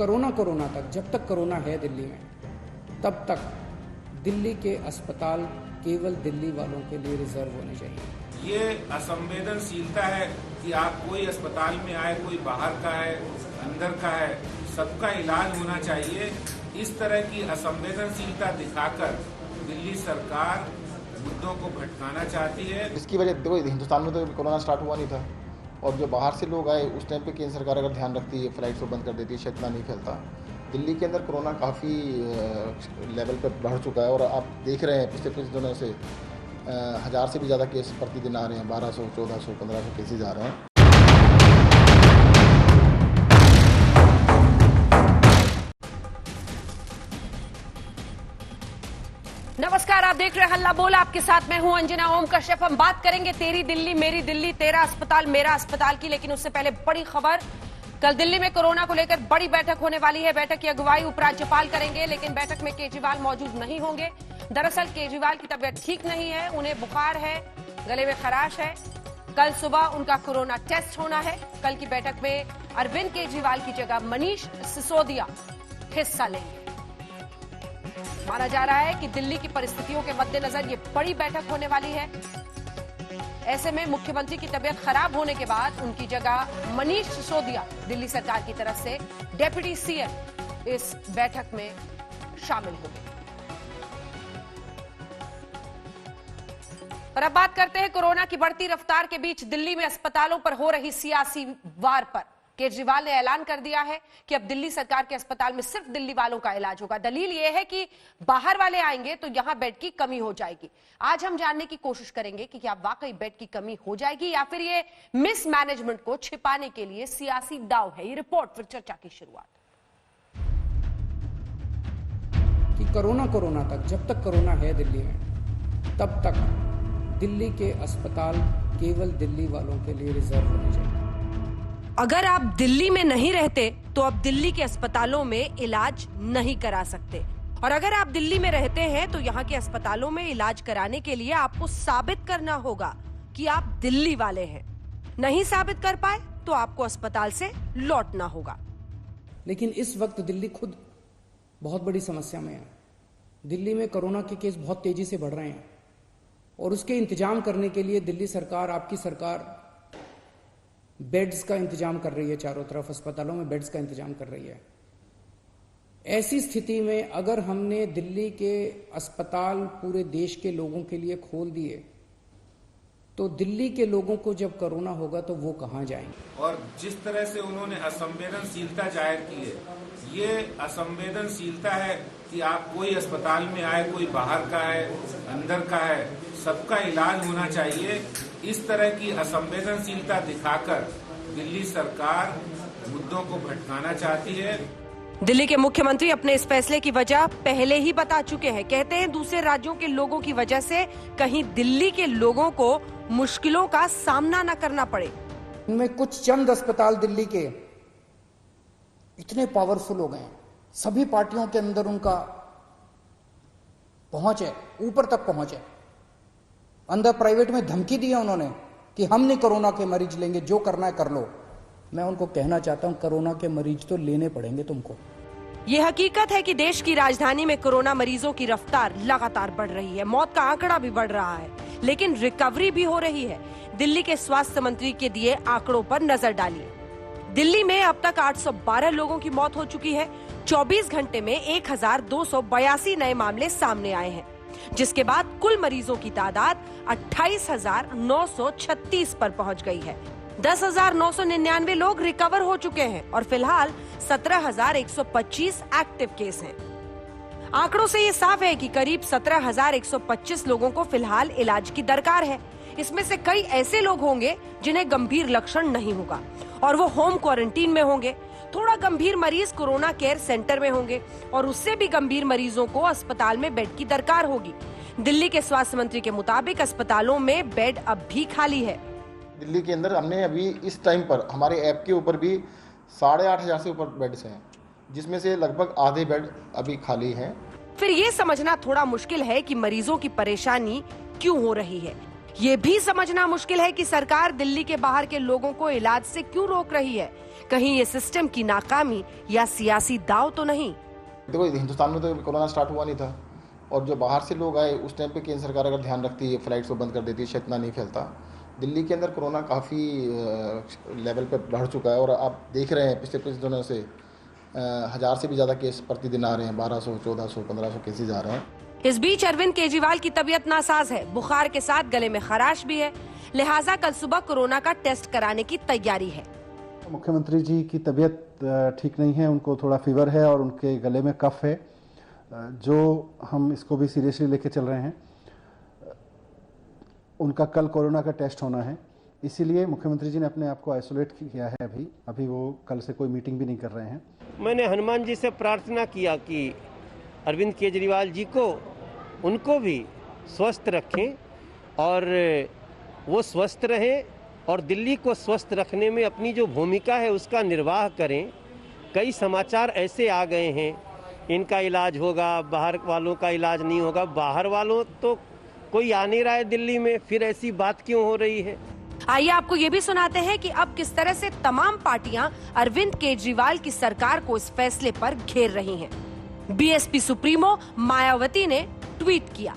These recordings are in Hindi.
कोरोना तक, जब तक कोरोना है दिल्ली में, तब तक दिल्ली के अस्पताल केवल दिल्ली वालों के लिए रिजर्व होने चाहिए। ये असंवेदनशीलता है कि आप कोई अस्पताल में आए, कोई बाहर का है, अंदर का है, सबका इलाज होना चाहिए। इस तरह की असंवेदनशीलता दिखाकर दिल्ली सरकार मुद्दों को भटकाना चाहती है। इसकी वजह देखो, हिंदुस्तान में तो कोरोना स्टार्ट हुआ नहीं था, और जो बाहर से लोग आए उस टाइम पे केंद्र सरकार अगर ध्यान रखती है, फ्लाइट्स को बंद कर देती है, शायद इतना नहीं फैलता। दिल्ली के अंदर कोरोना काफ़ी लेवल पर बढ़ चुका है, और आप देख रहे हैं पिछले कुछ दिनों से 1000 से भी ज़्यादा केस प्रतिदिन आ रहे हैं। 1200, 1400, 1500 केसेज आ रहे हैं। नमस्कार, आप देख रहे हैं हल्ला बोल। आपके साथ मैं हूं अंजना ओम कश्यप। हम बात करेंगे तेरी दिल्ली मेरी दिल्ली, तेरा अस्पताल मेरा अस्पताल की, लेकिन उससे पहले बड़ी खबर। कल दिल्ली में कोरोना को लेकर बड़ी बैठक होने वाली है। बैठक की अगुवाई उपराज्यपाल करेंगे, लेकिन बैठक में केजरीवाल मौजूद नहीं होंगे। दरअसल केजरीवाल की तबीयत ठीक नहीं है, उन्हें बुखार है, गले में खराश है। कल सुबह उनका कोरोना टेस्ट होना है। कल की बैठक में अरविंद केजरीवाल की जगह मनीष सिसोदिया हिस्सा लेंगे। माना जा रहा है कि दिल्ली की परिस्थितियों के मद्देनजर ये बड़ी बैठक होने वाली है। ऐसे में मुख्यमंत्री की तबीयत खराब होने के बाद उनकी जगह मनीष सिसोदिया दिल्ली सरकार की तरफ से डेप्यूटी सीएम इस बैठक में शामिल होंगे। पर अब बात करते हैं कोरोना की बढ़ती रफ्तार के बीच दिल्ली में अस्पतालों पर हो रही सियासी वार पर। केजरीवाल ने ऐलान कर दिया है कि अब दिल्ली सरकार के अस्पताल में सिर्फ दिल्ली वालों का इलाज होगा। दलील यह है कि बाहर वाले आएंगे तो यहां बेड की कमी हो जाएगी। आज हम जानने की कोशिश करेंगे कि क्या वाकई बेड की कमी हो जाएगी या फिर ये मिसमैनेजमेंट को छिपाने के लिए सियासी दांव है। ये रिपोर्ट, फिर चर्चा की शुरुआत। कि कोरोना तक, जब तक कोरोना है दिल्ली में, तब तक दिल्ली के अस्पताल केवल दिल्ली वालों के लिए रिजर्व होने चाहिए। अगर आप दिल्ली में नहीं रहते तो अब दिल्ली के अस्पतालों में इलाज नहीं करा सकते, और अगर आप दिल्ली में रहते हैं तो यहाँ के अस्पतालों में इलाज कराने के लिए आपको साबित करना होगा कि आप दिल्ली वाले हैं। नहीं साबित कर पाए तो आपको अस्पताल से लौटना होगा। लेकिन इस वक्त दिल्ली खुद बहुत बड़ी समस्या में है। दिल्ली में कोरोना के केस बहुत तेजी से बढ़ रहे हैं, और उसके इंतजाम करने के लिए दिल्ली सरकार, आपकी सरकार, बेड्स का इंतजाम कर रही है। चारों तरफ अस्पतालों में बेड्स का इंतजाम कर रही है। ऐसी स्थिति में अगर हमने दिल्ली के अस्पताल पूरे देश के लोगों के लिए खोल दिए तो दिल्ली के लोगों को जब कोरोना होगा तो वो कहां जाएंगे। और जिस तरह से उन्होंने असंवेदनशीलता जाहिर की है, ये असंवेदनशीलता है कि आप कोई अस्पताल में आए, कोई बाहर का है, अंदर का है, सबका इलाज होना चाहिए। इस तरह की असंवेदनशीलता दिखाकर दिल्ली सरकार मुद्दों को भटकाना चाहती है। दिल्ली के मुख्यमंत्री अपने इस फैसले की वजह पहले ही बता चुके हैं। कहते हैं दूसरे राज्यों के लोगों की वजह से कहीं दिल्ली के लोगों को मुश्किलों का सामना न करना पड़े। इनमें कुछ चंद अस्पताल दिल्ली के इतने पावरफुल हो गए हैं, सभी पार्टियों के अंदर उनका पहुंच है, ऊपर तक पहुंच है। अंदर प्राइवेट में धमकी दी है उन्होंने कि हम नहीं कोरोना के मरीज लेंगे, जो करना है कर लो। मैं उनको कहना चाहता हूं, कोरोना के मरीज तो लेने पड़ेंगे तुमको। ये हकीकत है कि देश की राजधानी में कोरोना मरीजों की रफ्तार लगातार बढ़ रही है। मौत का आंकड़ा भी बढ़ रहा है, लेकिन रिकवरी भी हो रही है। दिल्ली के स्वास्थ्य मंत्री के दिए आंकड़ों पर नजर डालिए। दिल्ली में अब तक 812 लोगों की मौत हो चुकी है। 24 घंटे में 1282 नए मामले सामने आए हैं, जिसके बाद कुल मरीजों की तादाद 28,936 पर पहुंच गई है। 10,999 लोग रिकवर हो चुके हैं और फिलहाल 17,125 एक्टिव केस हैं। आंकड़ों से ये साफ है कि करीब 17,125 लोगों को फिलहाल इलाज की दरकार है। इसमें से कई ऐसे लोग होंगे जिन्हें गंभीर लक्षण नहीं होगा और वो होम क्वारंटीन में होंगे। थोड़ा गंभीर मरीज कोरोना केयर सेंटर में होंगे और उससे भी गंभीर मरीजों को अस्पताल में बेड की दरकार होगी। दिल्ली के स्वास्थ्य मंत्री के मुताबिक अस्पतालों में बेड अब भी खाली है। दिल्ली के अंदर हमने अभी इस टाइम पर हमारे ऐप के ऊपर भी 8,500 से ऊपर बेड्स हैं, जिसमें से लगभग आधे बेड अभी खाली हैं। फिर ये समझना थोड़ा मुश्किल है कि मरीजों की परेशानी क्यों हो रही है। ये भी समझना मुश्किल है कि सरकार दिल्ली के बाहर के लोगों को इलाज से क्यों रोक रही है। कहीं ये सिस्टम की नाकामी या सियासी दांव तो नहीं। देखो, हिंदुस्तान में तो कोरोना स्टार्ट हुआ नहीं था, और जो बाहर से लोग आए उस टाइम पे केंद्र सरकार अगर ध्यान रखती है, फ्लाइट्स को बंद कर देती है, शायद इतना नहीं फैलता। दिल्ली के अंदर कोरोना काफ़ी लेवल पे बढ़ चुका है, और आप देख रहे हैं पिछले कुछ दिनों से 1000 से भी ज़्यादा केस प्रतिदिन आ रहे हैं। 1200, 1400, 1500 केसेज आ रहे हैं। इस बीच अरविंद केजरीवाल की तबीयत नासाज है, बुखार के साथ गले में खराश भी है, लिहाजा कल सुबह कोरोना का टेस्ट कराने की तैयारी है। मुख्यमंत्री जी की तबीयत ठीक नहीं है, उनको थोड़ा फीवर है और उनके गले में कफ है, जो हम इसको भी सीरियसली लेके चल रहे हैं। उनका कल कोरोना का टेस्ट होना है, इसीलिए मुख्यमंत्री जी ने अपने आप को आइसोलेट किया है। अभी वो कल से कोई मीटिंग भी नहीं कर रहे हैं। मैंने हनुमान जी से प्रार्थना किया कि अरविंद केजरीवाल जी को, उनको भी स्वस्थ रखें और वो स्वस्थ रहें और दिल्ली को स्वस्थ रखने में अपनी जो भूमिका है उसका निर्वाह करें। कई समाचार ऐसे आ गए हैं, इनका इलाज होगा, बाहर वालों का इलाज नहीं होगा। बाहर वालों तो कोई आ नहीं रहा है दिल्ली में, फिर ऐसी बात क्यों हो रही है? आइए आपको ये भी सुनाते हैं कि अब किस तरह से तमाम पार्टियां अरविंद केजरीवाल की सरकार को इस फैसले पर घेर रही हैं। बीएसपी सुप्रीमो मायावती ने ट्वीट किया,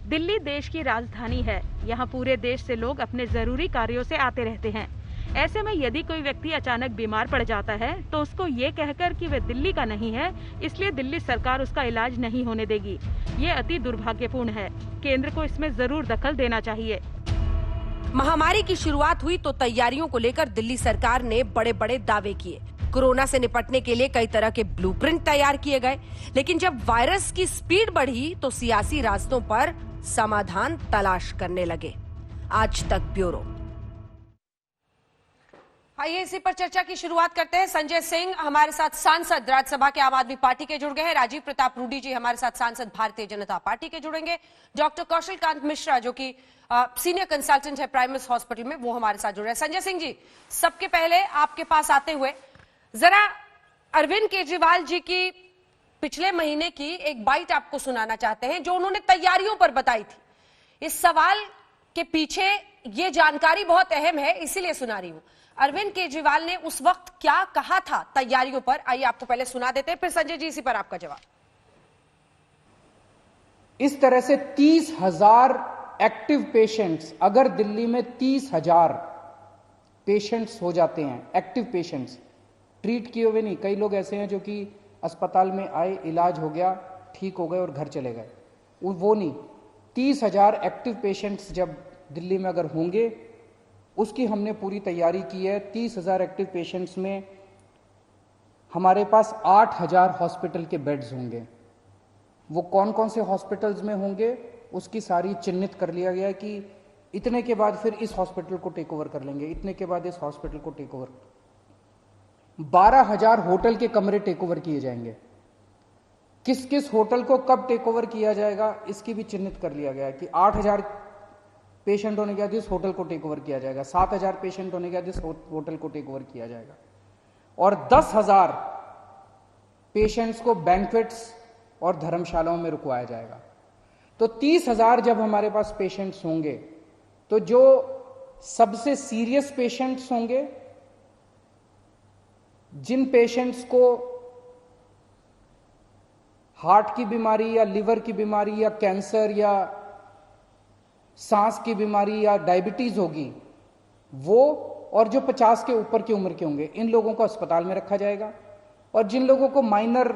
दिल्ली देश की राजधानी है, यहाँ पूरे देश से लोग अपने जरूरी कार्यों से आते रहते हैं। ऐसे में यदि कोई व्यक्ति अचानक बीमार पड़ जाता है तो उसको ये कहकर कि वह दिल्ली का नहीं है, इसलिए दिल्ली सरकार उसका इलाज नहीं होने देगी। ये अति दुर्भाग्यपूर्ण है। केंद्र को इसमें जरूर दखल देना चाहिए। महामारी की शुरुआत हुई तो तैयारियों को लेकर दिल्ली सरकार ने बड़े बड़े दावे किए। कोरोना से निपटने के लिए कई तरह के ब्लूप्रिंट तैयार किए गए, लेकिन जब वायरस की स्पीड बढ़ी तो सियासी रास्तों पर समाधान तलाश करने लगे। आज तक ब्यूरो। आइए इसी पर चर्चा की शुरुआत करते हैं। संजय सिंह हमारे साथ सांसद राज्यसभा के आम आदमी पार्टी के जुड़ गए हैं। राजीव प्रताप रूडी जी हमारे साथ सांसद भारतीय जनता पार्टी के जुड़ेंगे। डॉक्टर कौशल कांत मिश्रा जो कि सीनियर कंसल्टेंट है प्राइमस हॉस्पिटल में, वो हमारे साथ जुड़ रहे हैं। संजय सिंह जी, सबके पहले आपके पास आते हुए जरा अरविंद केजरीवाल जी की पिछले महीने की एक बाइट आपको सुनाना चाहते हैं जो उन्होंने तैयारियों पर बताई थी। इस सवाल के पीछे ये जानकारी बहुत अहम है, इसीलिए सुना रही हूं। अरविंद केजरीवाल ने उस वक्त क्या कहा था तैयारियों पर, आइए आपको पहले सुना देते हैं, फिर संजय जी इसी पर आपका जवाब। इस तरह से 30,000 एक्टिव पेशेंट्स, अगर दिल्ली में 30,000 पेशेंट्स हो जाते हैं, एक्टिव पेशेंट्स, ट्रीट किए हुए नहीं, कई लोग ऐसे हैं जो कि अस्पताल में आए, इलाज हो गया, ठीक हो गए और घर चले गए, वो नहीं, 30,000 एक्टिव पेशेंट्स जब दिल्ली में अगर होंगे, उसकी हमने पूरी तैयारी की है। 30,000 एक्टिव पेशेंट्स में हमारे पास 8,000 हॉस्पिटल के बेड्स होंगे। वो कौन कौन से हॉस्पिटल्स में होंगे उसकी सारी चिन्हित कर लिया गया है कि इतने के बाद फिर इस हॉस्पिटल को टेक ओवर कर लेंगे, इतने के बाद इस हॉस्पिटल को टेक ओवर। 12,000 होटल के कमरे टेक ओवर किए जाएंगे। किस किस होटल को कब टेक ओवर किया जाएगा इसकी भी चिन्हित कर लिया गया है कि 8,000 पेशेंट होने के बाद इस होटल को टेक ओवर किया जाएगा, 7,000 पेशेंट होने के बाद इस होटल को टेक ओवर किया जाएगा, और 10,000 पेशेंट्स को बैंक्वेट्स और धर्मशालाओं में रुकवाया जाएगा। तो 30,000 जब हमारे पास पेशेंट्स होंगे तो जो सबसे सीरियस पेशेंट्स होंगे, जिन पेशेंट्स को हार्ट की बीमारी या लिवर की बीमारी या कैंसर या सांस की बीमारी या डायबिटीज होगी, वो और जो 50 के ऊपर की उम्र के होंगे, इन लोगों को अस्पताल में रखा जाएगा। और जिन लोगों को माइनर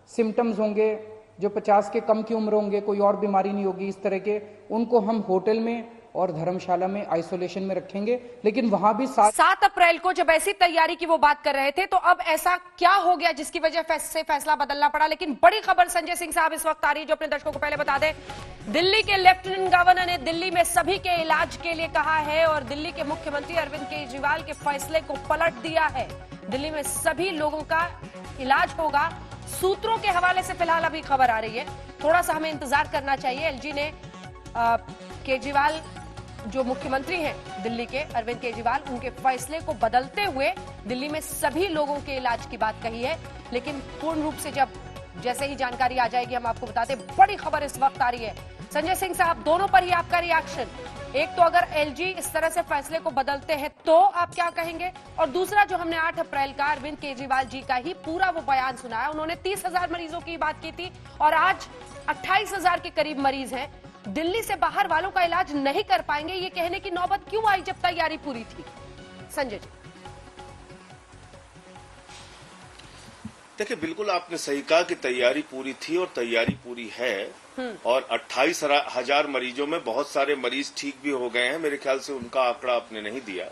सिम्टम्स होंगे, जो 50 के कम की उम्र होंगे, कोई और बीमारी नहीं होगी इस तरह के, उनको हम होटल में और धर्मशाला में आइसोलेशन में रखेंगे। लेकिन वहां भी 7 अप्रैल को जब ऐसी तैयारी की वो बात कर रहे थे, तो अब ऐसा क्या हो गया जिसकी वजह से फैसला बदलना पड़ा? लेकिन बड़ी खबर संजय सिंह साहब इस वक्त आ रही है जो अपने दर्शकों को पहले बता दें। दिल्ली के लेफ्टिनेंट गवर्नर ने दिल्ली में सभी के इलाज के लिए कहा है और दिल्ली के मुख्यमंत्री अरविंद केजरीवाल के फैसले को पलट दिया है। दिल्ली में सभी लोगों का इलाज होगा। सूत्रों के हवाले से फिलहाल अभी खबर आ रही है, थोड़ा सा हमें इंतजार करना चाहिए। एलजी ने केजरीवाल जो मुख्यमंत्री हैं दिल्ली के, अरविंद केजरीवाल, उनके फैसले को बदलते हुए दिल्ली में सभी लोगों के इलाज की बात कही है। लेकिन पूर्ण रूप से जब जैसे ही जानकारी आ जाएगी हम आपको बताते हैं। बड़ी खबर इस वक्त आ रही है संजय सिंह साहब, दोनों पर ही आपका रिएक्शन। एक तो अगर एलजी इस तरह से फैसले को बदलते हैं तो आप क्या कहेंगे, और दूसरा जो हमने 8 अप्रैल का अरविंद केजरीवाल जी का ही पूरा वो बयान सुना है, उन्होंने 30,000 मरीजों की बात की थी और आज 28,000 के करीब मरीज हैं। दिल्ली से बाहर वालों का इलाज नहीं कर पाएंगे, ये कहने की नौबत क्यों आई जब तैयारी पूरी थी? संजय जी। देखिए, बिल्कुल आपने सही कहा कि तैयारी पूरी थी और तैयारी पूरी है, और 28,000 मरीजों में बहुत सारे मरीज ठीक भी हो गए हैं। मेरे ख्याल से उनका आंकड़ा आपने नहीं दिया।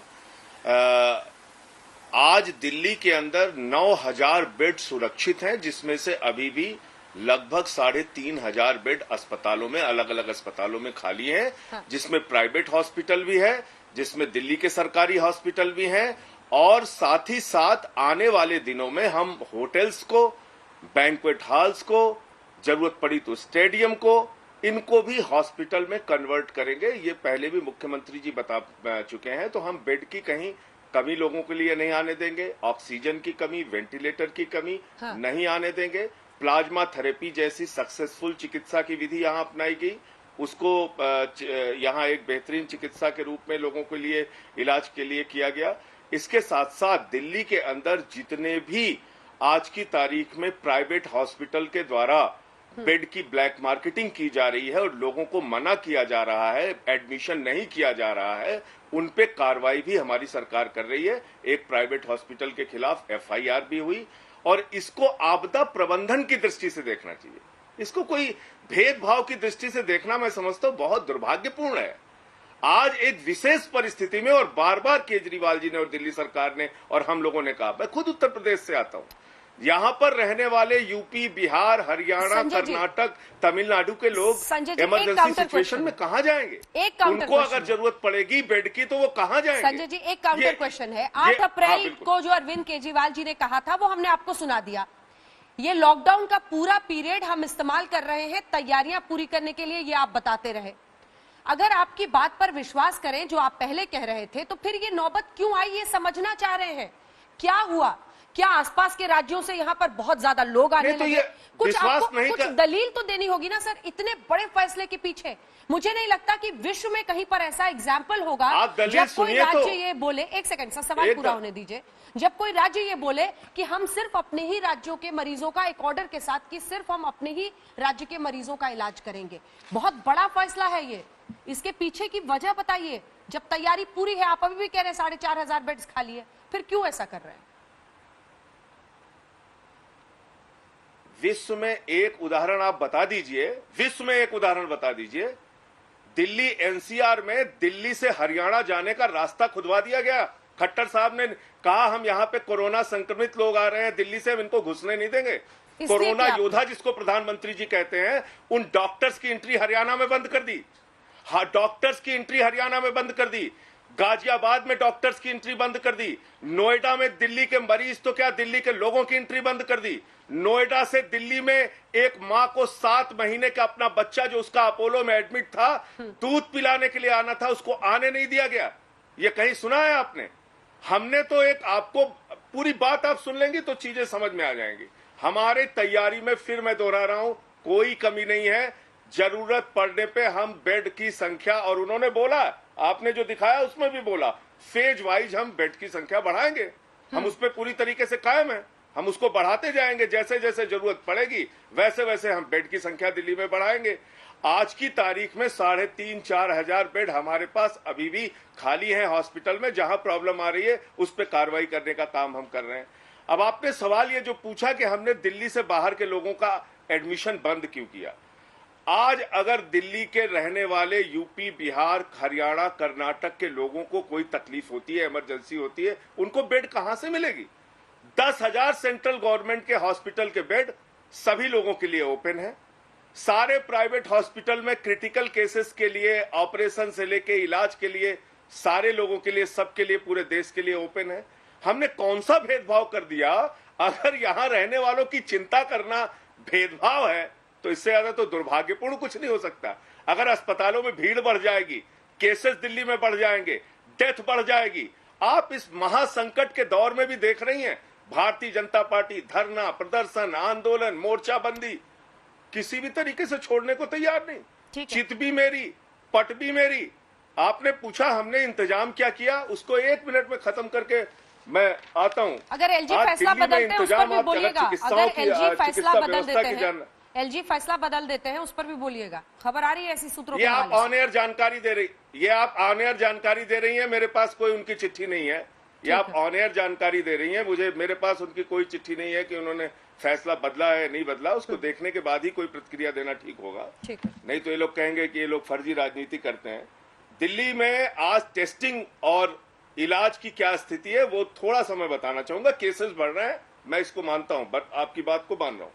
आज दिल्ली के अंदर 9,000 बेड सुरक्षित हैं, जिसमें से अभी भी लगभग 3,500 बेड अस्पतालों में, अलग अलग अस्पतालों में खाली हैं, जिसमें प्राइवेट हॉस्पिटल भी है, जिसमें दिल्ली के सरकारी हॉस्पिटल भी हैं, और साथ ही साथ आने वाले दिनों में हम होटल्स को, बैंक्वेट हॉल्स को, जरूरत पड़ी तो स्टेडियम को, इनको भी हॉस्पिटल में कन्वर्ट करेंगे। ये पहले भी मुख्यमंत्री जी बता चुके हैं। तो हम बेड की कहीं कमी लोगों के लिए नहीं आने देंगे, ऑक्सीजन की कमी, वेंटिलेटर की कमी नहीं आने देंगे। प्लाज्मा थेरेपी जैसी सक्सेसफुल चिकित्सा की विधि यहाँ अपनाई गई, उसको यहाँ एक बेहतरीन चिकित्सा के रूप में लोगों के लिए इलाज के लिए किया गया। इसके साथ साथ दिल्ली के अंदर जितने भी आज की तारीख में प्राइवेट हॉस्पिटल के द्वारा बेड की ब्लैक मार्केटिंग की जा रही है और लोगों को मना किया जा रहा है, एडमिशन नहीं किया जा रहा है, उन पे कार्रवाई भी हमारी सरकार कर रही है। एक प्राइवेट हॉस्पिटल के खिलाफ एफआईआर भी हुई, और इसको आपदा प्रबंधन की दृष्टि से देखना चाहिए। इसको कोई भेदभाव की दृष्टि से देखना मैं समझता हूं बहुत दुर्भाग्यपूर्ण है। आज एक विशेष परिस्थिति में, और बार बार केजरीवाल जी ने और दिल्ली सरकार ने और हम लोगों ने कहा, मैं खुद उत्तर प्रदेश से आता हूं, यहाँ पर रहने वाले यूपी, बिहार, हरियाणा, कर्नाटक, तमिलनाडु के लोग इमरजेंसी सिचुएशन में कहाँ जाएंगे? उनको अगर जरूरत पड़ेगी बेड की तो वो कहाँ जाएंगे? संजय जी, एक काउंटर क्वेश्चन है। 8 अप्रैल को जो अरविंद केजरीवाल जी ने कहा था वो हमने आपको सुना दिया। ये लॉकडाउन का पूरा पीरियड हम इस्तेमाल कर रहे हैं तैयारियां पूरी करने के लिए, ये आप बताते रहे। अगर आपकी बात पर विश्वास करें जो आप पहले कह रहे थे, तो फिर ये नौबत क्यों आई, ये समझना चाह रहे हैं। क्या हुआ? क्या आसपास के राज्यों से यहाँ पर बहुत ज्यादा लोग आने लगे? कुछ आपको कुछ दलील तो देनी होगी ना सर, इतने बड़े फैसले के पीछे। मुझे नहीं लगता कि विश्व में कहीं पर ऐसा एग्जाम्पल होगा जब कोई राज्य ये बोले, एक सेकंड सर, सवाल पूरा होने दीजिए, जब कोई राज्य ये बोले कि हम सिर्फ अपने ही राज्यों के मरीजों का, एक ऑर्डर के साथ कि सिर्फ हम अपने ही राज्य के मरीजों का इलाज करेंगे। बहुत बड़ा फैसला है ये, इसके पीछे की वजह बताइए। जब तैयारी पूरी है, आप अभी भी कह रहे हैं 4,500 बेड्स खाली है, फिर क्यों ऐसा कर रहे हैं? विश्व में एक उदाहरण आप बता दीजिए, विश्व में एक उदाहरण बता दीजिए। दिल्ली एनसीआर में दिल्ली से हरियाणा जाने का रास्ता खुदवा दिया गया। खट्टर साहब ने कहा हम यहाँ पे कोरोना संक्रमित लोग आ रहे हैं दिल्ली से, हम इनको घुसने नहीं देंगे। कोरोना योद्धा जिसको प्रधानमंत्री जी कहते हैं, उन डॉक्टर्स की एंट्री हरियाणा में बंद कर दी। हाँ, डॉक्टर्स की एंट्री हरियाणा में बंद कर दी। गाजियाबाद में डॉक्टर्स की एंट्री बंद कर दी। नोएडा में दिल्ली के मरीज तो क्या, दिल्ली के लोगों की एंट्री बंद कर दी। नोएडा से दिल्ली में एक मां को 7 महीने का अपना बच्चा जो उसका अपोलो में एडमिट था, दूध पिलाने के लिए आना था, उसको आने नहीं दिया गया। ये कहीं सुना है आपने? हमने तो एक, आपको पूरी बात आप सुन लेंगी तो चीजें समझ में आ जाएंगी। हमारे तैयारी में, फिर मैं दोहरा रहा हूं, कोई कमी नहीं है। जरूरत पड़ने पे हम बेड की संख्या, और उन्होंने बोला, आपने जो दिखाया उसमें भी बोला, फेज वाइज हम बेड की संख्या बढ़ाएंगे। हम उस पर पूरी तरीके से कायम है, हम उसको बढ़ाते जाएंगे। जैसे जैसे जरूरत पड़ेगी वैसे वैसे हम बेड की संख्या दिल्ली में बढ़ाएंगे। आज की तारीख में 3,500-4 हजार बेड हमारे पास अभी भी खाली हैं हॉस्पिटल में। जहां प्रॉब्लम आ रही है उस पर कार्रवाई करने का काम हम कर रहे हैं। अब आपने सवाल ये जो पूछा कि हमने दिल्ली से बाहर के लोगों का एडमिशन बंद क्यों किया, आज अगर दिल्ली के रहने वाले यूपी, बिहार, हरियाणा, कर्नाटक के लोगों को कोई तकलीफ होती है, इमरजेंसी होती है, उनको बेड कहां से मिलेगी? 10,000 सेंट्रल गवर्नमेंट के हॉस्पिटल के बेड सभी लोगों के लिए ओपन है। सारे प्राइवेट हॉस्पिटल में क्रिटिकल केसेस के लिए, ऑपरेशन से लेके इलाज के लिए, सारे लोगों के लिए, सबके लिए, पूरे देश के लिए ओपन है। हमने कौन सा भेदभाव कर दिया? अगर यहां रहने वालों की चिंता करना भेदभाव है तो इससे ज्यादा तो दुर्भाग्यपूर्ण कुछ नहीं हो सकता। अगर अस्पतालों में भीड़ बढ़ जाएगी, केसेस दिल्ली में बढ़ जाएंगे, डेथ बढ़ जाएगी। आप इस महासंकट के दौर में भी देख रही हैं, भारतीय जनता पार्टी धरना, प्रदर्शन, आंदोलन, मोर्चाबंदी किसी भी तरीके से छोड़ने को तैयार नहीं। चित भी मेरी, पट भी मेरी। आपने पूछा हमने इंतजाम क्या किया, उसको 1 मिनट में खत्म करके मैं आता हूं। अगर एलजी फैसला बदलते हैं उस पर भी बोलिएगा। अगर एलजी फैसला बदल देते हैं, एलजी फैसला बदल देते हैं उस पर भी बोलिएगा। खबर आ रही है ऐसी सूत्रों ये आप ऑन एयर जानकारी दे रही, ये आप ऑन एयर जानकारी दे रही हैं, मेरे पास कोई उनकी चिट्ठी नहीं है। ये आप ऑन एयर जानकारी दे रही हैं, मुझे मेरे पास उनकी कोई चिट्ठी नहीं है कि उन्होंने फैसला बदला है नहीं बदला। उसको देखने के बाद ही कोई प्रतिक्रिया देना ठीक होगा, नहीं तो ये लोग कहेंगे कि ये लोग फर्जी राजनीति करते हैं। दिल्ली में आज टेस्टिंग और इलाज की क्या स्थिति है वो थोड़ा सा मैं बताना चाहूंगा। केसेस बढ़ रहे हैं, मैं इसको मानता हूं, बट आपकी बात को मान रहा हूं।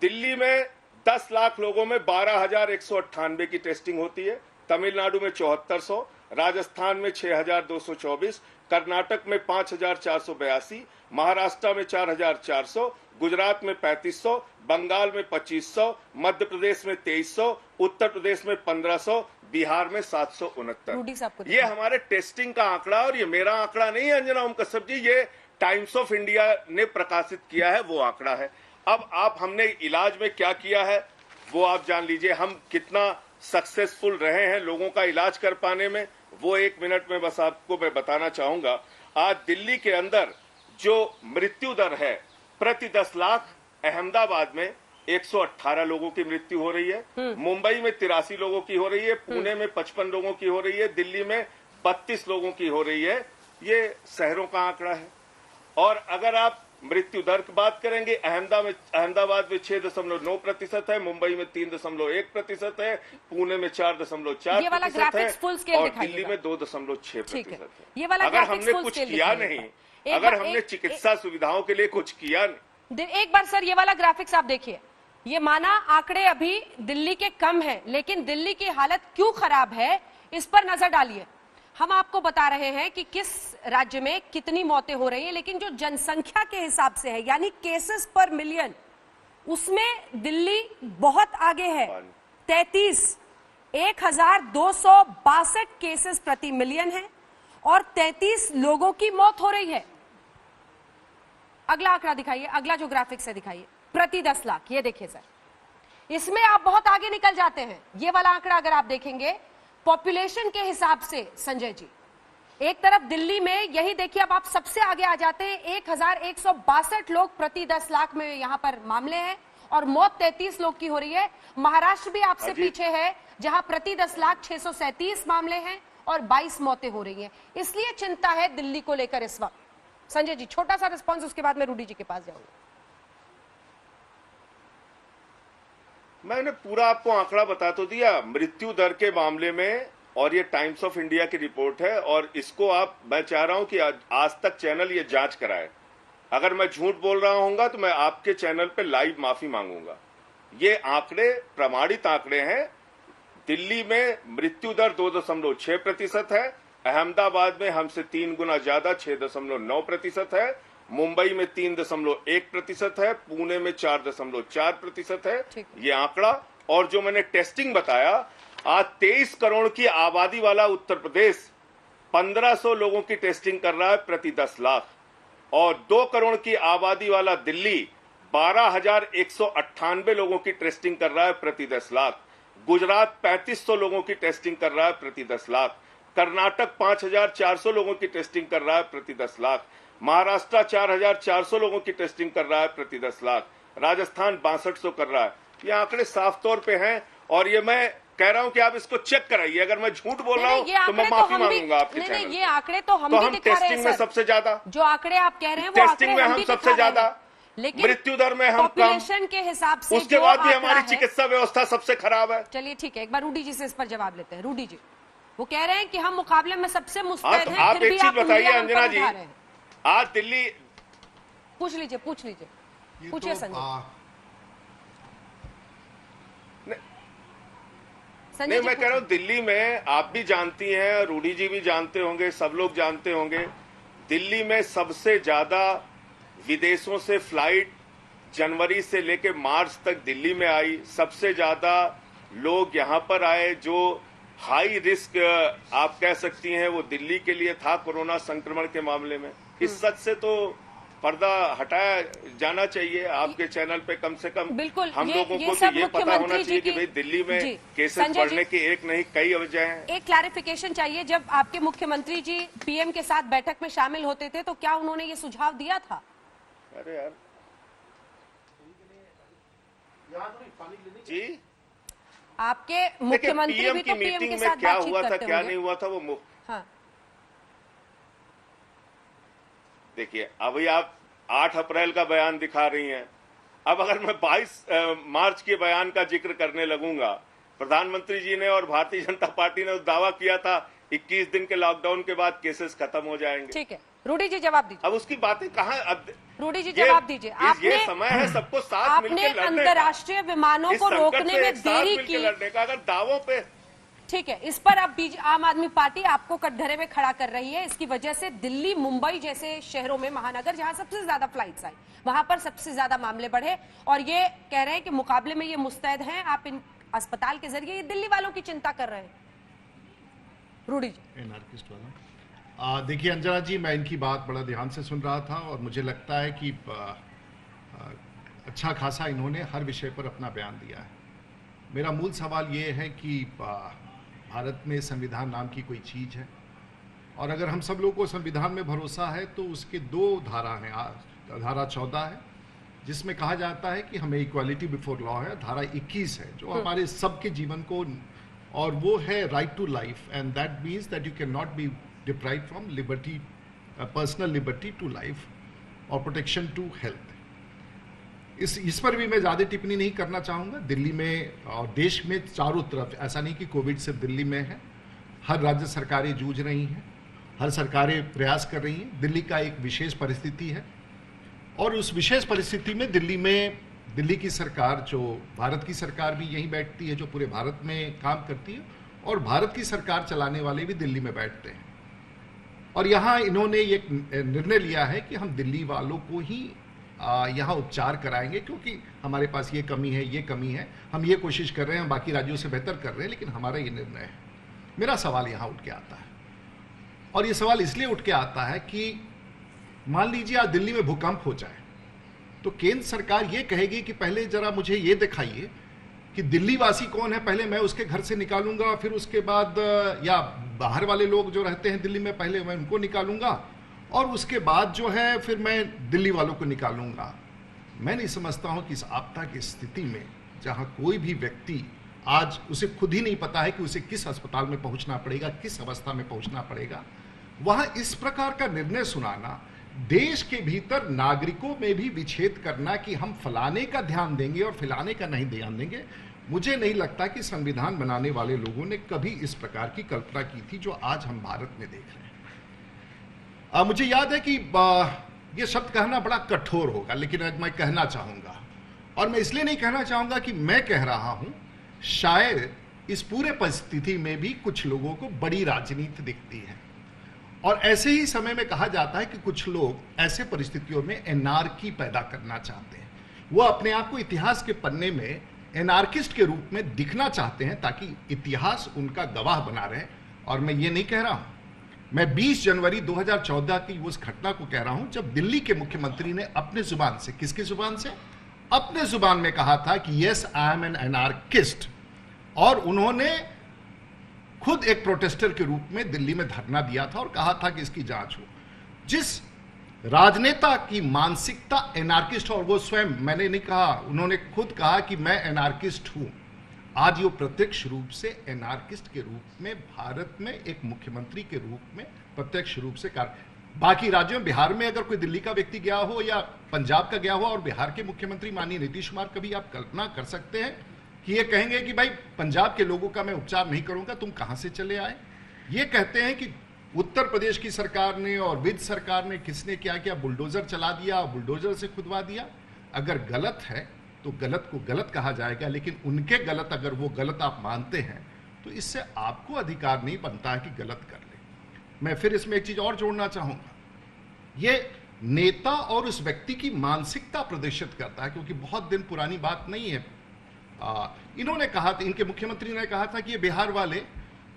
दिल्ली में 10 लाख लोगों में 12,198 की टेस्टिंग होती है, तमिलनाडु में 7400, राजस्थान में 6,224, कर्नाटक में 5,482, महाराष्ट्र में 4,400, गुजरात में 3,500, बंगाल में 2,500, मध्य प्रदेश में 2,300, उत्तर प्रदेश में 1,500, बिहार में 769। ये हमारे टेस्टिंग का आंकड़ा, और ये मेरा आंकड़ा नहीं है अंजना ओम कश्यप जी, ये टाइम्स ऑफ इंडिया ने प्रकाशित किया है वो आंकड़ा है। अब आप हमने इलाज में क्या किया है वो आप जान लीजिए, हम कितना सक्सेसफुल रहे हैं लोगों का इलाज कर पाने में, वो 1 मिनट में बस आपको मैं बताना चाहूंगा। आज दिल्ली के अंदर जो मृत्यु दर है प्रति 10 लाख, अहमदाबाद में 118 लोगों की मृत्यु हो रही है, मुंबई में 83 लोगों की हो रही है, पुणे में 55 लोगों की हो रही है, दिल्ली में 32 लोगों की हो रही है। ये शहरों का आंकड़ा है। और अगर आप मृत्यु दर की बात करेंगे, अहमदाबाद में 6.9% है, मुंबई में 3.1% है, पुणे में 4.4% है और दिल्ली में 2.6% है। अगर हमने कुछ किया नहीं, अगर हमने चिकित्सा सुविधाओं के लिए कुछ किया नहीं। एक बार सर ये वाला ग्राफिक्स आप देखिए, ये माना आंकड़े अभी दिल्ली के कम है, लेकिन दिल्ली की हालत क्यों खराब है इस पर नजर डालिए। हम आपको बता रहे हैं कि किस राज्य में कितनी मौतें हो रही हैं, लेकिन जो जनसंख्या के हिसाब से है यानी केसेस पर मिलियन, उसमें दिल्ली बहुत आगे है। 1,262 केसेस प्रति मिलियन है और 33 लोगों की मौत हो रही है। अगला आंकड़ा दिखाइए, अगला जो ग्राफिक्स है दिखाइए, प्रति 10 लाख। ये देखिए सर, इसमें आप बहुत आगे निकल जाते हैं। ये वाला आंकड़ा अगर आप देखेंगे पॉपुलेशन के हिसाब से, संजय जी, एक तरफ दिल्ली में यही देखिए, अब आप सबसे आगे आ जाते हैं, 1,162 लोग प्रति 10 लाख में यहां पर मामले हैं और मौत 33 लोग की हो रही है। महाराष्ट्र भी आपसे पीछे है, जहां प्रति 10 लाख 637 मामले हैं और 22 मौतें हो रही हैं। इसलिए चिंता है दिल्ली को लेकर इस वक्त। संजय जी, छोटा सा रिस्पॉन्स, उसके बाद मैं रूडी जी के पास जाऊंगा। मैंने पूरा आपको आंकड़ा बता तो दिया मृत्यु दर के मामले में, और ये टाइम्स ऑफ इंडिया की रिपोर्ट है, और इसको आप, मैं चाह रहा हूं कि आज तक चैनल ये जांच कराए। अगर मैं झूठ बोल रहा हूंगा तो मैं आपके चैनल पे लाइव माफी मांगूंगा। ये आंकड़े प्रमाणित आंकड़े हैं। दिल्ली में मृत्यु दर 2.6% है, अहमदाबाद में हमसे 3 गुना ज्यादा 6.9% है, मुंबई में 3.1% है, पुणे में 4.4% है ये आंकड़ा। और जो मैंने टेस्टिंग बताया, आज 23 करोड़ की आबादी वाला उत्तर प्रदेश 1500 लोगों की टेस्टिंग कर रहा है प्रति 10 लाख, और 2 करोड़ की आबादी वाला दिल्ली 12,198 लोगों की टेस्टिंग कर रहा है प्रति 10 लाख, गुजरात 3500 लोगों की टेस्टिंग कर रहा है प्रति 10 लाख, कर्नाटक 5,400 लोगों की टेस्टिंग कर रहा है प्रति 10 लाख, महाराष्ट्र 4,400 लोगों की टेस्टिंग कर रहा है प्रति 10 लाख, राजस्थान 6200 कर रहा है। ये आंकड़े साफ तौर पे हैं, और ये मैं कह रहा हूं कि आप इसको चेक कराइए। अगर मैं झूठ बोल रहा हूं तो मैं माफी मांगूंगा आपके चैनल पे। ये आंकड़े तो हम भी दिखा रहे हैं टेस्टिंग में सबसे ज्यादा, जो आंकड़े आप कह रहे हैं वो टेस्टिंग में हम सबसे ज्यादा, लेकिन मृत्यु दर में हम पॉपुलेशन के हिसाब से, उसके बाद भी हमारी चिकित्सा व्यवस्था सबसे खराब है। चलिए ठीक है, एक बार रूडी जी से इस पर जवाब लेते हैं। रूडी जी, वो कह रहे हैं कि हम मुकाबले में सबसे मुस्तैद हैं, आप फिर भी एक चीज बताइए अंजना जी, आज दिल्ली, पूछ लीजिए पूछिए संजय। नहीं, मैं कह रहा हूं दिल्ली में, आप भी जानती हैं, रूडी जी भी जानते होंगे, सब लोग जानते होंगे, दिल्ली में सबसे ज्यादा विदेशों से फ्लाइट जनवरी से लेकर मार्च तक दिल्ली में आई। सबसे ज्यादा लोग यहां पर आए, जो हाई रिस्क आप कह सकती हैं वो दिल्ली के लिए था कोरोना संक्रमण के मामले में। इस सच से तो पर्दा हटाया जाना चाहिए आपके चैनल पे, कम से कम बिल्कुल हम लोगों को तो ये पता होना चाहिए कि भाई दिल्ली में केसेस बढ़ने की एक नहीं कई वजह हैं। एक क्लैरिफिकेशन चाहिए, जब आपके मुख्यमंत्री जी पीएम के साथ बैठक में शामिल होते थे तो क्या उन्होंने ये सुझाव दिया था? अरे यार जी, आपके मुख्यमंत्री भी तो पीएम के साथ क्या बातचीत हुआ था करते क्या होंगे। नहीं हुआ था वो हाँ। देखिए अभी आप 8 अप्रैल का बयान दिखा रही हैं, अब अगर मैं 22 मार्च के बयान का जिक्र करने लगूंगा, प्रधानमंत्री जी ने और भारतीय जनता पार्टी ने दावा किया था 21 दिन के लॉकडाउन के बाद केसेस खत्म हो जाएंगे। ठीक है, रूडी जी जवाब दीजिए। अब उसकी बातें कहाँ, अब रूडी जी जवाब दीजिए। ये समय है सबको साथ मिलकर लड़ने का, अंतर्राष्ट्रीय विमानों को रोकने में देरी की, लड़ने का। अगर दावों पे ठीक है, इस पर अब आम आदमी पार्टी आपको कटघरे में खड़ा कर रही है। इसकी वजह से दिल्ली, मुंबई जैसे शहरों में, महानगर जहां सबसे ज्यादा फ्लाइट्स आई, वहां पर सबसे ज्यादा मामले बढ़े और ये कह रहे हैं कि मुकाबले में ये मुस्तैद हैं, आप इन अस्पताल के जरिए ये दिल्ली वालों की चिंता कर रहे हैं। रूडी जी। एनार्किस्ट वाला, देखिए अंजना जी, मैं इनकी बात बड़ा ध्यान से सुन रहा था और मुझे लगता है कि अच्छा खासा इन्होंने हर विषय पर अपना बयान दिया है। मेरा मूल सवाल ये है कि भारत में संविधान नाम की कोई चीज़ है, और अगर हम सब लोगों को संविधान में भरोसा है तो उसके 2 धारा हैं। धारा 14 है जिसमें कहा जाता है कि हमें इक्वालिटी बिफोर लॉ है। धारा 21 है जो हमारे सबके जीवन को, और वो है right to life, and that means that you can not be deprived from liberty, personal liberty to life और प्रोटेक्शन टू हेल्थ। इस पर भी मैं ज़्यादा टिप्पणी नहीं करना चाहूँगा। दिल्ली में और देश में चारों तरफ, ऐसा नहीं कि कोविड सिर्फ दिल्ली में है, हर राज्य सरकारें जूझ रही हैं, हर सरकारें प्रयास कर रही हैं। दिल्ली का एक विशेष परिस्थिति है और उस विशेष परिस्थिति में दिल्ली की सरकार, जो भारत की सरकार भी यहीं बैठती है, जो पूरे भारत में काम करती है, और भारत की सरकार चलाने वाले भी दिल्ली में बैठते हैं। और यहाँ इन्होंने एक निर्णय लिया है कि हम दिल्ली वालों को ही यहाँ उपचार कराएंगे, क्योंकि हमारे पास ये कमी है, हम ये कोशिश कर रहे हैं, हम बाकी राज्यों से बेहतर कर रहे हैं, लेकिन हमारा ये निर्णय है। मेरा सवाल यहाँ उठ के आता है, और ये सवाल इसलिए उठ के आता है कि मान लीजिए आज दिल्ली में भूकंप हो जाए तो केंद्र सरकार ये कहेगी कि पहले जरा मुझे ये दिखाइए कि दिल्ली वासी कौन है, पहले मैं उसके घर से निकालूंगा, फिर उसके बाद या बाहर वाले लोग जो रहते हैं दिल्ली में, पहले मैं उनको निकालूंगा और उसके बाद जो है फिर मैं दिल्ली वालों को निकालूंगा। मैं नहीं समझता हूं कि इस आपदा की स्थिति में, जहां कोई भी व्यक्ति आज उसे खुद ही नहीं पता है कि उसे किस अस्पताल में पहुंचना पड़ेगा, किस अवस्था में पहुंचना पड़ेगा, वहां इस प्रकार का निर्णय सुनाना, देश के भीतर नागरिकों में भी विच्छेद करना कि हम फलाने का ध्यान देंगे और फलाने का नहीं ध्यान देंगे, मुझे नहीं लगता कि संविधान बनाने वाले लोगों ने कभी इस प्रकार की कल्पना की थी जो आज हम भारत में देख रहे हैं। मुझे याद है कि ये शब्द कहना बड़ा कठोर होगा, लेकिन आज मैं कहना चाहूंगा, और मैं इसलिए नहीं कहना चाहूंगा कि मैं कह रहा हूं, शायद इस पूरे परिस्थिति में भी कुछ लोगों को बड़ी राजनीति दिखती है, और ऐसे ही समय में कहा जाता है कि कुछ लोग ऐसे परिस्थितियों में एनार्की पैदा करना चाहते हैं। वो अपने आप को इतिहास के पन्ने में एनार्किस्ट के रूप में दिखना चाहते हैं ताकि इतिहास उनका गवाह बना रहे। और मैं ये नहीं कह रहा हूं, मैं 20 जनवरी 2014 की उस घटना को कह रहा हूं जब दिल्ली के मुख्यमंत्री ने अपने जुबान से, किसकी जुबान से, अपने जुबान में कहा था कि yes I am an anarchist, और उन्होंने खुद एक प्रोटेस्टर के रूप में दिल्ली में धरना दिया था और कहा था कि इसकी जांच हो। जिस राजनेता की मानसिकता एनार्किस्ट, और वो स्वयं, मैंने नहीं कहा, उन्होंने खुद कहा कि मैं एनार्किस्ट हूं, आज वो प्रत्यक्ष रूप से एनार्किस्ट के रूप में भारत में एक मुख्यमंत्री के रूप में प्रत्यक्ष रूप से कार्य। बाकी राज्यों में, बिहार में अगर कोई दिल्ली का व्यक्ति गया हो या पंजाब का गया हो और बिहार के मुख्यमंत्री माननीय नीतीश कुमार, कभी आप कल्पना कर सकते हैं कि ये कहेंगे कि भाई पंजाब के लोगों का मैं उपचार नहीं करूंगा, तुम कहां से चले आए? ये कहते हैं कि उत्तर प्रदेश की सरकार ने और विद सरकार ने किसने क्या किया, बुलडोजर चला दिया, बुलडोजर से खुदवा दिया। अगर गलत है तो गलत को गलत कहा जाएगा, लेकिन उनके गलत, अगर वो गलत आप मानते हैं तो इससे आपको अधिकार नहीं बनता है कि गलत कर ले। मैं फिर इसमें एक चीज और जोड़ना चाहूंगा, ये नेता और उस व्यक्ति की मानसिकता प्रदर्शित करता है, क्योंकि बहुत दिन पुरानी बात नहीं है। इन्होंने कहा था, इनके मुख्यमंत्री ने कहा था कि ये बिहार वाले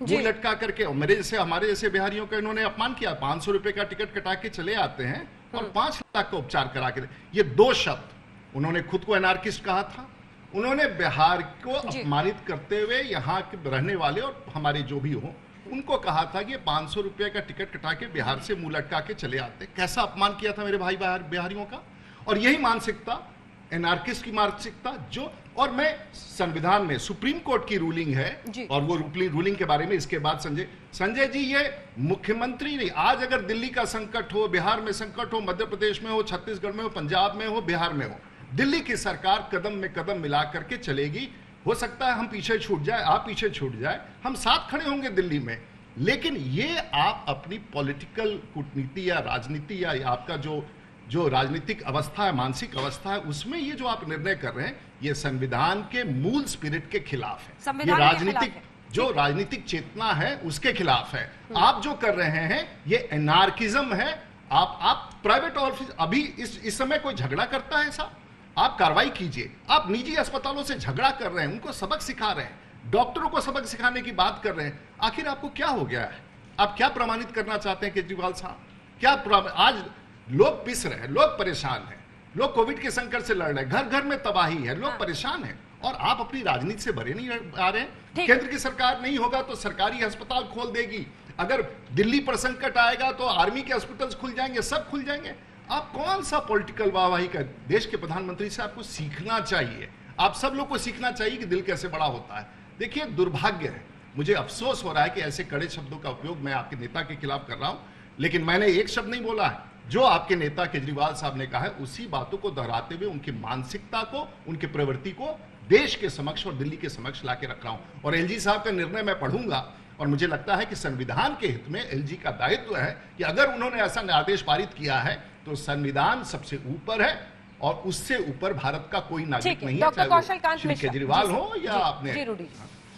मुंह लटका करके, मेरे जैसे, हमारे जैसे बिहारियों का इन्होंने अपमान किया, 500 रुपए का टिकट कटा के चले आते हैं और 5 लाख का उपचार करा के ये 2 शब्द उन्होंने खुद को एनार्किस्ट कहा था। उन्होंने बिहार को अपमानित करते हुए यहाँ के रहने वाले और हमारे जो भी हो उनको कहा था कि 500 रुपए का टिकट कटा के बिहार से मुंह लटका के चले आते। कैसा अपमान किया था मेरे भाई बिहारियों का। और यही मानसिकता, एनार्किस्ट की मानसिकता जो, और मैं संविधान में सुप्रीम कोर्ट की रूलिंग है और वो रूलिंग के बारे में इसके बाद संजय जी, ये मुख्यमंत्री नहीं, आज अगर दिल्ली का संकट हो, बिहार में संकट हो, मध्य प्रदेश में हो, छत्तीसगढ़ में हो, पंजाब में हो, बिहार में हो, दिल्ली की सरकार कदम में कदम मिला करके चलेगी। हो सकता है हम पीछे छूट जाए, आप पीछे छूट जाए, हम साथ खड़े होंगे दिल्ली में, लेकिन ये आप अपनी पॉलिटिकल कूटनीति या राजनीति या आपका जो राजनीतिक अवस्था है, मानसिक अवस्था है, उसमें ये जो आप निर्णय कर रहे हैं ये संविधान के मूल स्पिरिट के खिलाफ है। ये राजनीतिक जो राजनीतिक चेतना है उसके खिलाफ है। आप जो कर रहे हैं ये एनार्किज्म है। आप प्राइवेट ऑफिस, अभी इस समय कोई झगड़ा करता है साहब, आप कार्रवाई कीजिए। आप निजी अस्पतालों से झगड़ा कर रहे हैं, उनको सबक सिखा रहे हैं, डॉक्टरों को सबक सिखाने की बात कर रहे हैं। आखिर आपको क्या हो गया है? आप क्या प्रमाणित करना चाहते हैं केजरीवाल साहब? क्या आज लोग पिस रहे हैं, लोग परेशान हैं, लोग कोविड के संकट से लड़ रहे हैं, घर घर में तबाही है, लोग परेशान हैं, और आप अपनी राजनीति से भरे नहीं आ रहे हैं। केंद्र की सरकार नहीं होगा तो सरकारी अस्पताल खोल देगी, अगर दिल्ली पर संकट आएगा तो आर्मी के हॉस्पिटल्स खुल जाएंगे, सब खुल जाएंगे। आप कौन सा पॉलिटिकल वाहवाही का? देश के प्रधानमंत्री से आपको सीखना चाहिए, आप सब लोग को सीखना चाहिए कि दिल कैसे बड़ा होता है। देखिए, दुर्भाग्य है, मुझे अफसोस हो रहा है कि ऐसे कड़े शब्दों का उपयोग मैं आपके नेता के खिलाफ कर रहा हूं, लेकिन मैंने एक शब्द नहीं बोला है। जो आपके नेता केजरीवाल साहब ने कहा है उसी बातों को दोहराते हुए उनकी मानसिकता को, उनकी प्रवृत्ति को देश के समक्ष और दिल्ली के समक्ष लाके रख रहा हूं। और एलजी साहब का निर्णय मैं पढ़ूंगा और मुझे लगता है कि संविधान के हित में एलजी का दायित्व है कि अगर उन्होंने ऐसा आदेश पारित किया है तो संविधान सबसे ऊपर है और उससे ऊपर भारत का कोई नागरिक नहीं है, चाहे श्री केजरीवाल हो या आपने।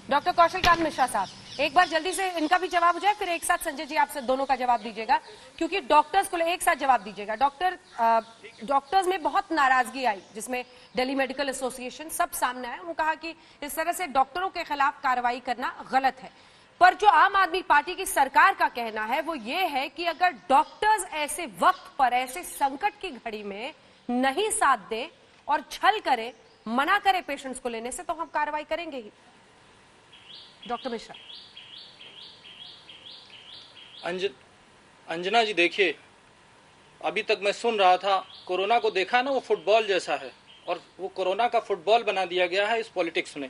डॉक्टर कौशल कांत मिश्रा साहब, एक बार जल्दी से इनका भी जवाब हो जाए, फिर एक साथ संजय जी आपसे दोनों का जवाब दीजिएगा, क्योंकि डॉक्टर्स को एक साथ जवाब दीजिएगा। डॉक्टर्स में बहुत नाराजगी आई, जिसमें दिल्ली मेडिकल एसोसिएशन सब सामने आया। उन्होंने कहा कि इस तरह से डॉक्टरों के खिलाफ कार्रवाई करना गलत है। पर जो आम आदमी पार्टी की सरकार का कहना है वो ये है कि अगर डॉक्टर्स ऐसे वक्त पर, ऐसे संकट की घड़ी में नहीं साथ दें और छल करें, मना करें पेशेंट्स को लेने से, तो हम कार्रवाई करेंगे ही। डॉक्टर मिश्रा। अंजना जी, देखिए, अभी तक मैं सुन रहा था, कोरोना को देखा ना, वो फुटबॉल जैसा है और वो कोरोना का फुटबॉल बना दिया गया है इस पॉलिटिक्स ने।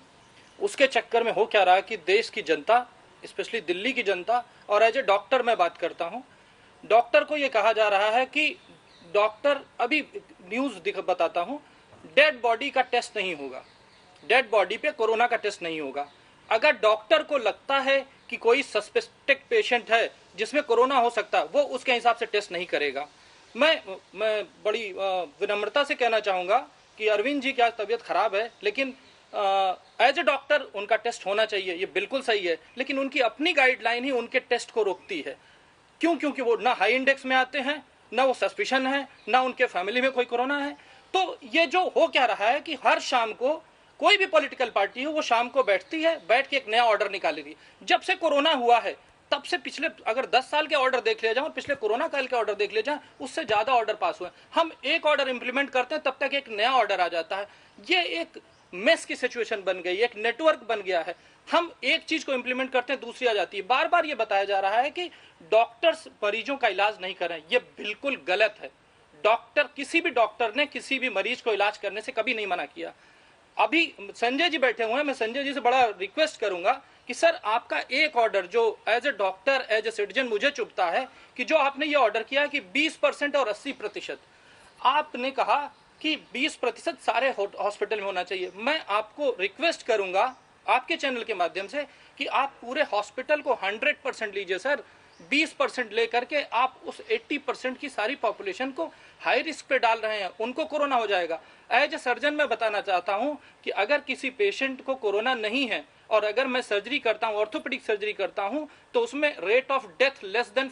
उसके चक्कर में हो क्या रहा है कि देश की जनता, स्पेशली दिल्ली की जनता, और एज ए डॉक्टर मैं बात करता हूं, डॉक्टर को ये कहा जा रहा है कि डॉक्टर, अभी न्यूज बताता हूं, डेड बॉडी का टेस्ट नहीं होगा, डेड बॉडी पे कोरोना का टेस्ट नहीं होगा। अगर डॉक्टर को लगता है कि कोई सस्पेक्टेड पेशेंट है जिसमें कोरोना हो सकता है, वो उसके हिसाब से टेस्ट नहीं करेगा। मैं बड़ी विनम्रता से कहना चाहूंगा कि अरविंद जी की आज तबीयत खराब है, लेकिन एज ए डॉक्टर उनका टेस्ट होना चाहिए, ये बिल्कुल सही है, लेकिन उनकी अपनी गाइडलाइन ही उनके टेस्ट को रोकती है। क्यों? क्योंकि वो ना हाई इंडेक्स में आते हैं, ना वो सस्पिशन है, ना उनके फैमिली में कोई कोरोना है। तो ये जो हो क्या रहा है कि हर शाम को कोई भी पॉलिटिकल पार्टी हो, वो शाम को बैठती है, बैठ के एक नया ऑर्डर निकालेगी। जब से कोरोना हुआ है तब से पिछले अगर 10 साल के ऑर्डर देख लिया जाए और पिछले कोरोना काल के ऑर्डर देख लिया जाए, उससे ज्यादा ऑर्डर पास हुए। हम एक ऑर्डर इंप्लीमेंट करते हैं, तब तक एक नया ऑर्डर आ जाता है। ये एक मेस की सिचुएशन बन गई, एक नेटवर्क बन गया है। हम एक चीज को इंप्लीमेंट करते हैं, दूसरी आ जाती है। बार बार ये बताया जा रहा है कि डॉक्टर्स मरीजों का इलाज नहीं कर रहे हैं, ये बिल्कुल गलत है। डॉक्टर, किसी भी डॉक्टर ने किसी भी मरीज को इलाज करने से कभी नहीं मना किया। अभी संजय जी बैठे हुए हैं, मैं संजय जी से बड़ा रिक्वेस्ट करूंगा कि सर, आपका एक ऑर्डर जो as a doctor, as a citizen मुझे चुभता है कि जो आपने ये ऑर्डर किया कि 20% और 80%, आपने कहा कि 20% सारे हॉस्पिटल में होना चाहिए। मैं आपको रिक्वेस्ट करूंगा आपके चैनल के माध्यम से कि आप पूरे हॉस्पिटल को 100% लीजिए सर। 20% लेकर के आप उस 80% की सारी पॉपुलेशन को हाई रिस्क पे डाल रहे हैं, उनको कोरोना हो जाएगा। एज ए सर्जन मैं बताना चाहता हूं कि अगर किसी पेशेंट को कोरोना नहीं है और अगर मैं सर्जरी करता हूं, ऑर्थोपेडिक सर्जरी करता हूं, तो उसमें rate of death less than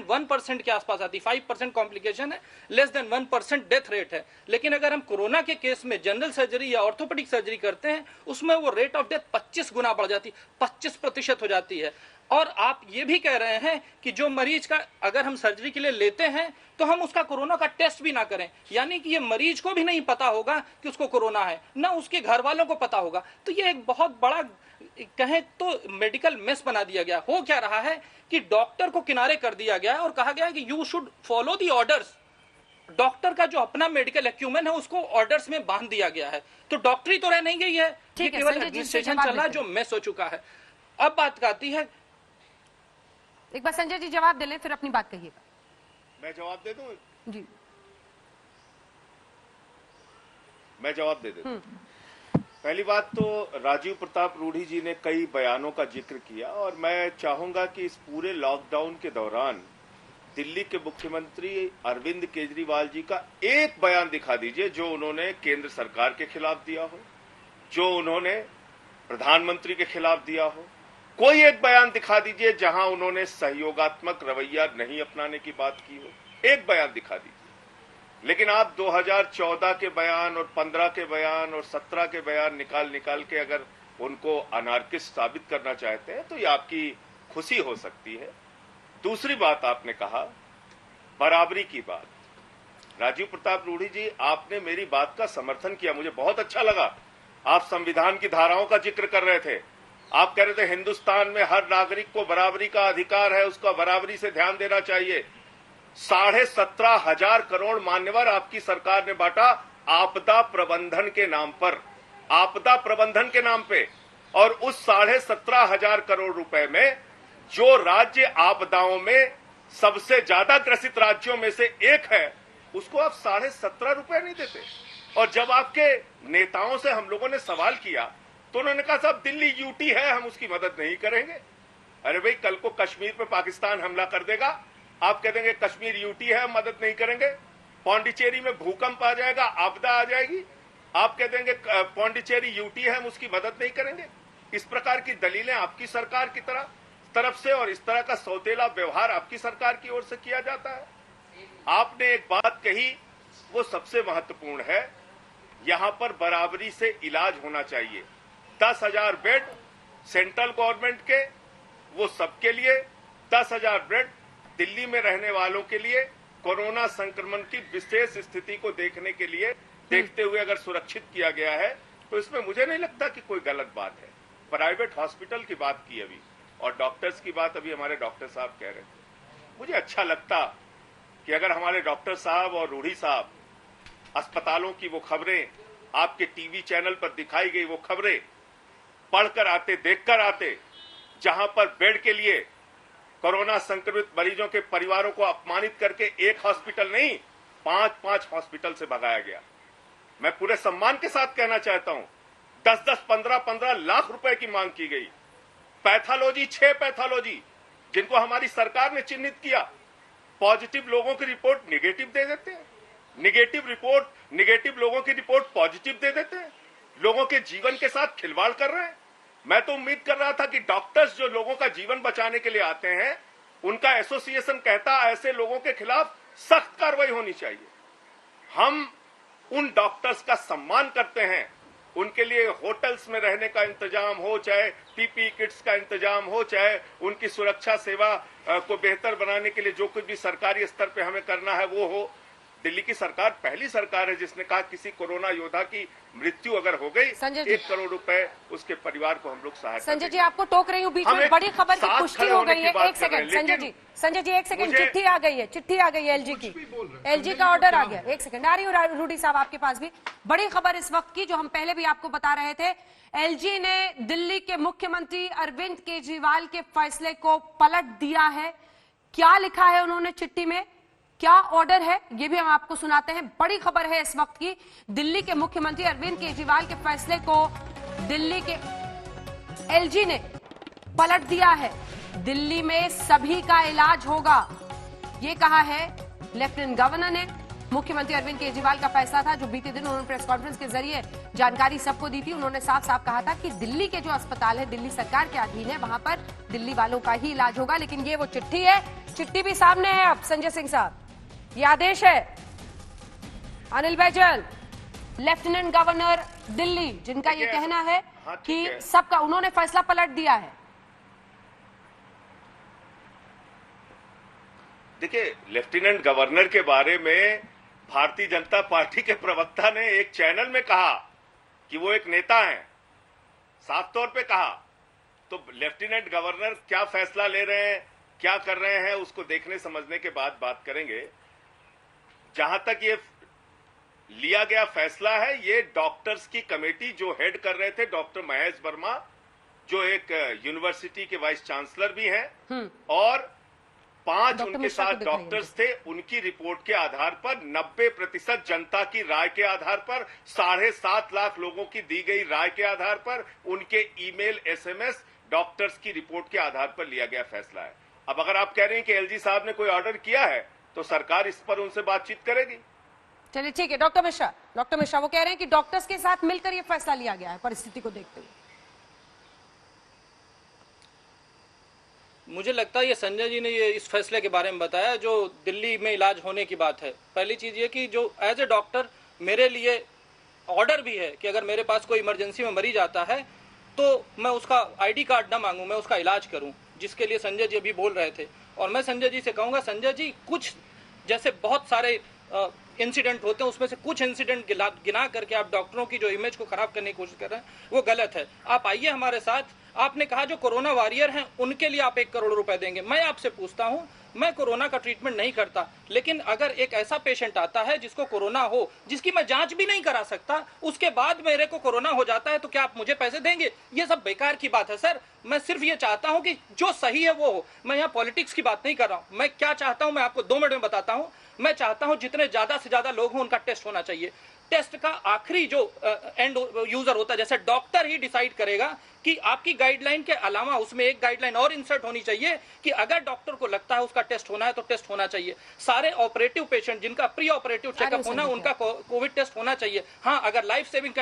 1% के आसपास आती है। 5% कॉम्प्लिकेशन है, लेस देन 1% डेथ रेट है। लेकिन अगर हम कोरोना के केस में जनरल सर्जरी या ऑर्थोपेडिक सर्जरी करते हैं, उसमें वो रेट ऑफ डेथ 25 गुना बढ़ जाती है, 25% हो जाती है। और आप ये भी कह रहे हैं कि जो मरीज का अगर हम सर्जरी के लिए लेते हैं तो हम उसका कोरोना का टेस्ट भी ना करें, यानी कि ये मरीज को भी नहीं पता होगा कि उसको कोरोना है, ना उसके घर वालों को पता होगा। तो ये एक बहुत बड़ा कहें तो मेडिकल मेस बना दिया गया। हो क्या रहा है कि डॉक्टर को किनारे कर दिया गया है और कहा गया है कि you should follow the orders. Doctor का जो अपना मेडिकल एक्यूमेंट है उसको ऑर्डर्स में बांध दिया गया है। तो डॉक्टरी तो रह नहीं गई है, ये केवल एडमिनिस्ट्रेशन चल रहा है जो मेस हो चुका है। अब बात आती है, एक बार संजय जी जवाब दे लें, फिर अपनी बात कहिएगा। मैं जवाब दे दूं? जी, मैं जवाब दे देता हूं। पहली बात तो राजीव प्रताप रूढ़ी जी ने कई बयानों का जिक्र किया और मैं चाहूंगा कि इस पूरे लॉकडाउन के दौरान दिल्ली के मुख्यमंत्री अरविंद केजरीवाल जी का एक बयान दिखा दीजिए जो उन्होंने केंद्र सरकार के खिलाफ दिया हो, जो उन्होंने प्रधानमंत्री के खिलाफ दिया हो। कोई एक बयान दिखा दीजिए जहां उन्होंने सहयोगात्मक रवैया नहीं अपनाने की बात की हो, एक बयान दिखा दीजिए। लेकिन आप 2014 के बयान और 15 के बयान और 17 के बयान निकाल के अगर उनको अनार्किस्ट साबित करना चाहते हैं तो ये आपकी खुशी हो सकती है। दूसरी बात आपने कहा बराबरी की बात। राजीव प्रताप रूढ़ी जी, आपने मेरी बात का समर्थन किया, मुझे बहुत अच्छा लगा। आप संविधान की धाराओं का जिक्र कर रहे थे, आप कह रहे थे हिंदुस्तान में हर नागरिक को बराबरी का अधिकार है, उसका बराबरी से ध्यान देना चाहिए। 17,500 करोड़ मान्यवर आपकी सरकार ने बांटा आपदा प्रबंधन के नाम पर, आपदा प्रबंधन के नाम पे। और उस 17,500 करोड़ रुपए में जो राज्य आपदाओं में सबसे ज्यादा ग्रसित राज्यों में से एक है, उसको आप 17.5 रुपए नहीं देते। और जब आपके नेताओं से हम लोगों ने सवाल किया तो उन्होंने कहा साहब दिल्ली यूटी है, हम उसकी मदद नहीं करेंगे। अरे भाई, कल को कश्मीर पे पाकिस्तान हमला कर देगा, आप कह देंगे कश्मीर यूटी है, हम मदद नहीं करेंगे। पौंडीचेरी में भूकंप आ जाएगा, आपदा आ जाएगी, आप कह देंगे पौंडीचेरी यूटी है, हम उसकी मदद नहीं करेंगे। इस प्रकार की दलीलें आपकी सरकार की तरफ से और इस तरह का सौतेला व्यवहार आपकी सरकार की ओर से किया जाता है। आपने एक बात कही, वो सबसे महत्वपूर्ण है, यहां पर बराबरी से इलाज होना चाहिए। 10,000 बेड सेंट्रल गवर्नमेंट के, वो सबके लिए 10,000 बेड दिल्ली में रहने वालों के लिए कोरोना संक्रमण की विशेष स्थिति को देखने के लिए देखते हुए अगर सुरक्षित किया गया है तो इसमें मुझे नहीं लगता कि कोई गलत बात है। प्राइवेट हॉस्पिटल की बात की अभी और डॉक्टर्स की बात अभी हमारे डॉक्टर साहब कह रहे थे। मुझे अच्छा लगता कि अगर हमारे डॉक्टर साहब और रूढ़ी साहब अस्पतालों की वो खबरें आपके टीवी चैनल पर दिखाई गई, वो खबरें पढ़कर आते, देखकर आते, जहां पर बेड के लिए कोरोना संक्रमित मरीजों के परिवारों को अपमानित करके एक हॉस्पिटल नहीं 5-5 हॉस्पिटल से भगाया गया। मैं पूरे सम्मान के साथ कहना चाहता हूं, 10-10, 15-15 लाख रुपए की मांग की गई। पैथोलॉजी 6 पैथोलॉजी जिनको हमारी सरकार ने चिन्हित किया, पॉजिटिव लोगों की रिपोर्ट निगेटिव दे देते हैं, निगेटिव लोगों की रिपोर्ट पॉजिटिव दे देते हैं, लोगों के जीवन के साथ खिलवाड़ कर रहे हैं। मैं तो उम्मीद कर रहा था कि डॉक्टर्स जो लोगों का जीवन बचाने के लिए आते हैं, उनका एसोसिएशन कहता ऐसे लोगों के खिलाफ सख्त कार्रवाई होनी चाहिए। हम उन डॉक्टर्स का सम्मान करते हैं, उनके लिए होटल्स में रहने का इंतजाम हो, चाहे पीपी किट्स का इंतजाम हो, चाहे उनकी सुरक्षा सेवा को बेहतर बनाने के लिए जो कुछ भी सरकारी स्तर पे हमें करना है वो हो। दिल्ली की सरकार पहली सरकार है जिसने कहा किसी कोरोना योद्धा की मृत्यु अगर हो गई 1 करोड़ रुपए उसके परिवार को हम लोग सहायता। संजय जी, आपको टोक रही हूँ बीच में, बड़ी खबर की पुष्टि हो गई है। एक सेकंड संजय जी 1 सेकंड, चिट्ठी आ गई है एलजी की, एलजी का ऑर्डर आ गया। 1 सेकंड, आ रही हूँ रूडी साहब आपके पास भी। बड़ी खबर इस वक्त की जो हम पहले भी आपको बता रहे थे, एलजी ने दिल्ली के मुख्यमंत्री अरविंद केजरीवाल के फैसले को पलट दिया है। क्या लिखा है उन्होंने चिट्ठी में, क्या ऑर्डर है, ये भी हम आपको सुनाते हैं। बड़ी खबर है इस वक्त की, दिल्ली के मुख्यमंत्री अरविंद केजरीवाल के फैसले को दिल्ली के एलजी ने पलट दिया है। दिल्ली में सभी का इलाज होगा, ये कहा है लेफ्टिनेंट गवर्नर ने। मुख्यमंत्री अरविंद केजरीवाल का फैसला था जो बीते दिन उन्होंने प्रेस कॉन्फ्रेंस के जरिए जानकारी सबको दी थी। उन्होंने साफ साफ कहा था कि दिल्ली के जो अस्पताल है दिल्ली सरकार के अधीन है, वहां पर दिल्ली वालों का ही इलाज होगा। लेकिन ये वो चिट्ठी है, चिट्ठी भी सामने है अब संजय सिंह साहब, ये आदेश है अनिल बैजल, लेफ्टिनेंट गवर्नर दिल्ली, जिनका ये कहना है कि सबका, उन्होंने फैसला पलट दिया है। देखिए, लेफ्टिनेंट गवर्नर के बारे में भारतीय जनता पार्टी के प्रवक्ता ने एक चैनल में कहा कि वो एक नेता हैं, साफ तौर पे कहा। तो लेफ्टिनेंट गवर्नर क्या फैसला ले रहे हैं, क्या कर रहे हैं, उसको देखने समझने के बाद बात करेंगे। जहां तक ये लिया गया फैसला है, ये डॉक्टर्स की कमेटी जो हेड कर रहे थे डॉक्टर महेश वर्मा, जो एक यूनिवर्सिटी के वाइस चांसलर भी हैं, और 5 उनके साथ डॉक्टर्स थे, उनकी रिपोर्ट के आधार पर 90% जनता की राय के आधार पर, 7.5 लाख लोगों की दी गई राय के आधार पर, उनके ईमेल SMS डॉक्टर्स की रिपोर्ट के आधार पर लिया गया फैसला है। अब अगर आप कह रहे हैं कि एलजी साहब ने कोई ऑर्डर किया है तो सरकार इस पर उनसे बातचीत करेगी। चलिए ठीक है। डॉक्टर मिश्रा वो कह रहे हैं कि डॉक्टर्स के साथ मिलकर ये फैसला लिया गया है परिस्थिति को देखते हुए। मुझे लगता है ये संजय जी ने ये इस फैसले के बारे में बताया जो दिल्ली में इलाज होने की बात है। पहली चीज ये कि जो एज ए डॉक्टर मेरे लिए ऑर्डर भी है कि अगर मेरे पास कोई इमरजेंसी में मरीज आता है तो मैं उसका ID कार्ड न मांगूं, मैं उसका इलाज करूं, जिसके लिए संजय जी अभी बोल रहे थे। और मैं संजय जी से कहूंगा, संजय जी, कुछ जैसे बहुत सारे इंसिडेंट होते हैं, उसमें से कुछ इंसिडेंट गिना करके आप डॉक्टरों की जो इमेज को खराब करने की कोशिश कर रहे हैं वो गलत है। आप आइए हमारे साथ। आपने कहा जो कोरोना वॉरियर हैं उनके लिए आप 1 करोड़ रुपए देंगे। मैं आपसे पूछता हूं, मैं कोरोना का ट्रीटमेंट नहीं करता, लेकिन अगर एक ऐसा पेशेंट आता है जिसको कोरोना हो, जिसकी मैं जांच भी नहीं करा सकता, उसके बाद मेरे को कोरोना हो जाता है, तो क्या आप मुझे पैसे देंगे? ये सब बेकार की बात है सर। मैं सिर्फ ये चाहता हूं कि जो सही है वो हो। मैं यहाँ पॉलिटिक्स की बात नहीं कर रहा हूं। मैं क्या चाहता हूं, मैं आपको 2 मिनट में बताता हूं। मैं चाहता हूं जितने ज्यादा से ज्यादा लोग हों उनका टेस्ट होना चाहिए। टेस्ट का आखिरी जो एंड यूजर होता है, जैसे डॉक्टर ही डिसाइड करेगा कि आपकी गाइडलाइन के अलावा उसमें एक गाइडलाइन और इंसर्ट होनी चाहिए कि अगर डॉक्टर को लगता है उसका टेस्ट होना है तो टेस्ट होना चाहिए। सारे ऑपरेटिव पेशेंट जिनका प्री ऑपरेटिव चेकअप होना, उनका कोविड टेस्ट होना चाहिए। हाँ, अगर लाइफ सेविंग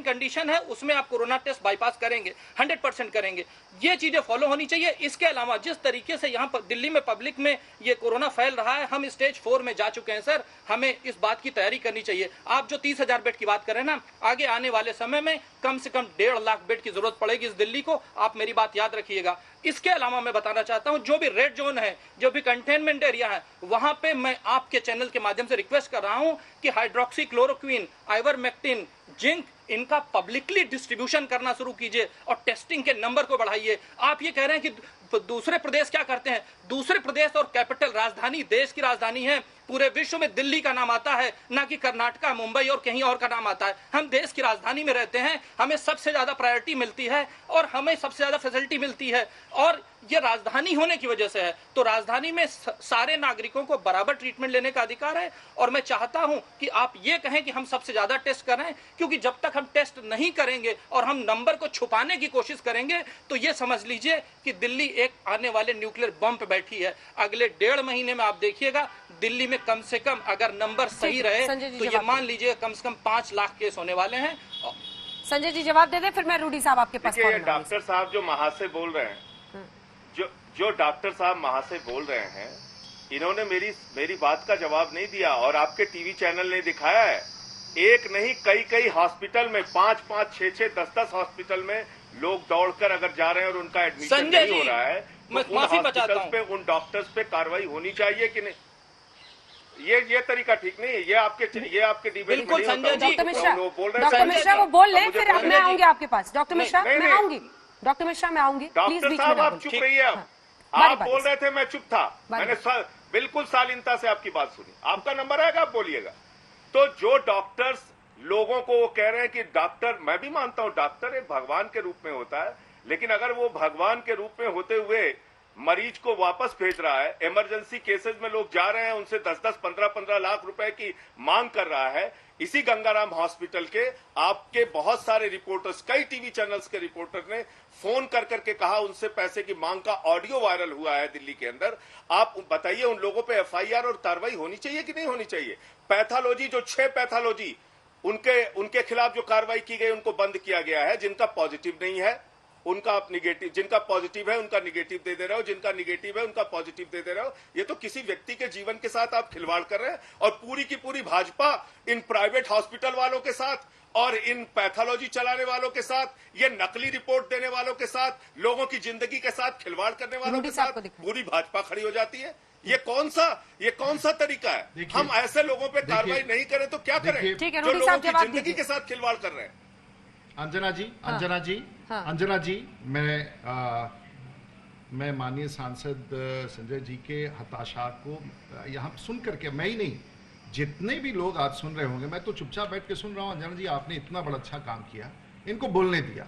कंडीशन है उसमें आप कोरोना टेस्ट बाईपास करेंगे, 100% करेंगे। ये चीजें फॉलो होनी चाहिए। इसके अलावा जिस तरीके से यहाँ पर दिल्ली में पब्लिक में ये कोरोना फैल रहा है, हम स्टेज 4 में जा चुके हैं सर। हमें इस बात की तैयारी करनी चाहिए। आप जो 30,000 बेड की बात कर रहे हैं ना, आगे आने वाले समय में कम से कम 1.5 लाख बेड की जरूरत पड़ेगी इस दिल्ली को। आप मेरी बात याद रखिएगा। इसके अलावा मैं बताना चाहता हूं, जो भी रेड जोन है, जो भी कंटेनमेंट एरिया है, वहां पे मैं आपके चैनल के माध्यम से रिक्वेस्ट कर रहा हूं कि हाइड्रोक्सी क्लोरोक्विन, आइवरमेक्टिन, जिंक, इनका पब्लिकली डिस्ट्रीब्यूशन करना शुरू कीजिए और टेस्टिंग के नंबर को बढ़ाइए। आप ये कह रहे हैं कि दूसरे प्रदेश क्या करते हैं? दूसरे प्रदेश और कैपिटल राजधानी, देश की राजधानी है, पूरे विश्व में दिल्ली का नाम आता है, ना कि कर्नाटका, मुंबई और कहीं और का नाम आता है। हम देश की राजधानी में रहते हैं, हमें सबसे ज्यादा प्रायोरिटी मिलती है और हमें सबसे ज्यादा फैसिलिटी मिलती है, और ये राजधानी होने की वजह से है। तो राजधानी में सारे नागरिकों को बराबर ट्रीटमेंट लेने का अधिकार है। और मैं चाहता हूं कि आप ये कहें कि हम सबसे ज्यादा टेस्ट करें, क्योंकि जब तक हम टेस्ट नहीं करेंगे और हम नंबर को छुपाने की कोशिश करेंगे तो ये समझ लीजिए कि दिल्ली एक आने वाले न्यूक्लियर बम पे बैठी है। अगले 1.5 महीने में आप देखिएगा दिल्ली में कम से कम अगर नंबर सही रहे तो ये मान लीजिए कम से कम 5 लाख केस होने वाले हैं। संजय जी जवाब दे दें, फिर मैं रूडी साहब आपके पास। डॉक्टर साहब जो महाशय बोल रहे हैं, जो डॉक्टर साहब महाशय बोल रहे हैं, इन्होंने मेरी बात का जवाब नहीं दिया और आपके टीवी चैनल ने दिखाया है। एक नहीं कई हॉस्पिटल में 5-5, 6-6, 10-10 हॉस्पिटल में लोग दौड़कर अगर जा रहे हैं और उनका एडमिशन नहीं हो रहा है, तो उन हॉस्पिटल्स पे, उन डॉक्टर्स पे कार्रवाई होनी चाहिए कि नहीं? ये तरीका ठीक नहीं है। ये आपके डिबेट बिल्कुल संजय जी, डॉक्टर मिश्रा वो बोल ले, फिर मैं आऊंगी आपके पास। डॉक्टर मिश्रा मैं आऊंगी, डॉक्टर मिश्रा मैं आऊंगी। डॉक्टर साहब आप चुप रहिए। आप बोल रहे थे, मैं चुप था। मैंने बिल्कुल शालीनता से आपकी बात सुनी। आपका नंबर आएगा, आप बोलिएगा। तो जो डॉक्टर्स लोगों को वो कह रहे हैं कि डॉक्टर, मैं भी मानता हूं डॉक्टर एक भगवान के रूप में होता है, लेकिन अगर वो भगवान के रूप में होते हुए मरीज को वापस भेज रहा है, इमरजेंसी केसेस में लोग जा रहे हैं, उनसे 10-10, 15-15 लाख रुपए की मांग कर रहा है, इसी गंगाराम हॉस्पिटल के आपके बहुत सारे रिपोर्टर्स, कई टीवी चैनल्स के रिपोर्टर ने फोन कर करके कहा, उनसे पैसे की मांग का ऑडियो वायरल हुआ है दिल्ली के अंदर। आप बताइए उन लोगों पे FIR और कार्रवाई होनी चाहिए कि नहीं होनी चाहिए? पैथोलॉजी, जो 6 पैथोलॉजी उनके खिलाफ जो कार्रवाई की गई, उनको बंद किया गया है। जिनका पॉजिटिव नहीं है उनका आप निगेटिव, जिनका पॉजिटिव है उनका निगेटिव दे रहे हो, जिनका निगेटिव है उनका पॉजिटिव दे रहे हो। ये तो किसी व्यक्ति के जीवन के साथ आप खिलवाड़ कर रहे हैं। और पूरी की पूरी भाजपा इन प्राइवेट हॉस्पिटल वालों के साथ और इन पैथोलॉजी चलाने वालों के साथ, ये नकली रिपोर्ट देने वालों के साथ, लोगों की जिंदगी के साथ खिलवाड़ करने वालों के साथ पूरी भाजपा खड़ी हो जाती है। ये कौन सा तरीका है? हम ऐसे लोगों पे कार्रवाई नहीं करें तो क्या करें ठीक है, जो रोडी लोगों साहब की जवाब जिंदगी दीजिए। के साथ खिलवाड़ कर रहे हैं। अंजना जी, मैं माननीय सांसद संजय जी के हताशा को यहाँ सुन करके, मैं ही नहीं, जितने भी लोग आज सुन रहे होंगे, मैं तो चुपचाप बैठ के सुन रहा हूँ। अंजना जी, आपने इतना बड़ा अच्छा काम किया, इनको बोलने दिया,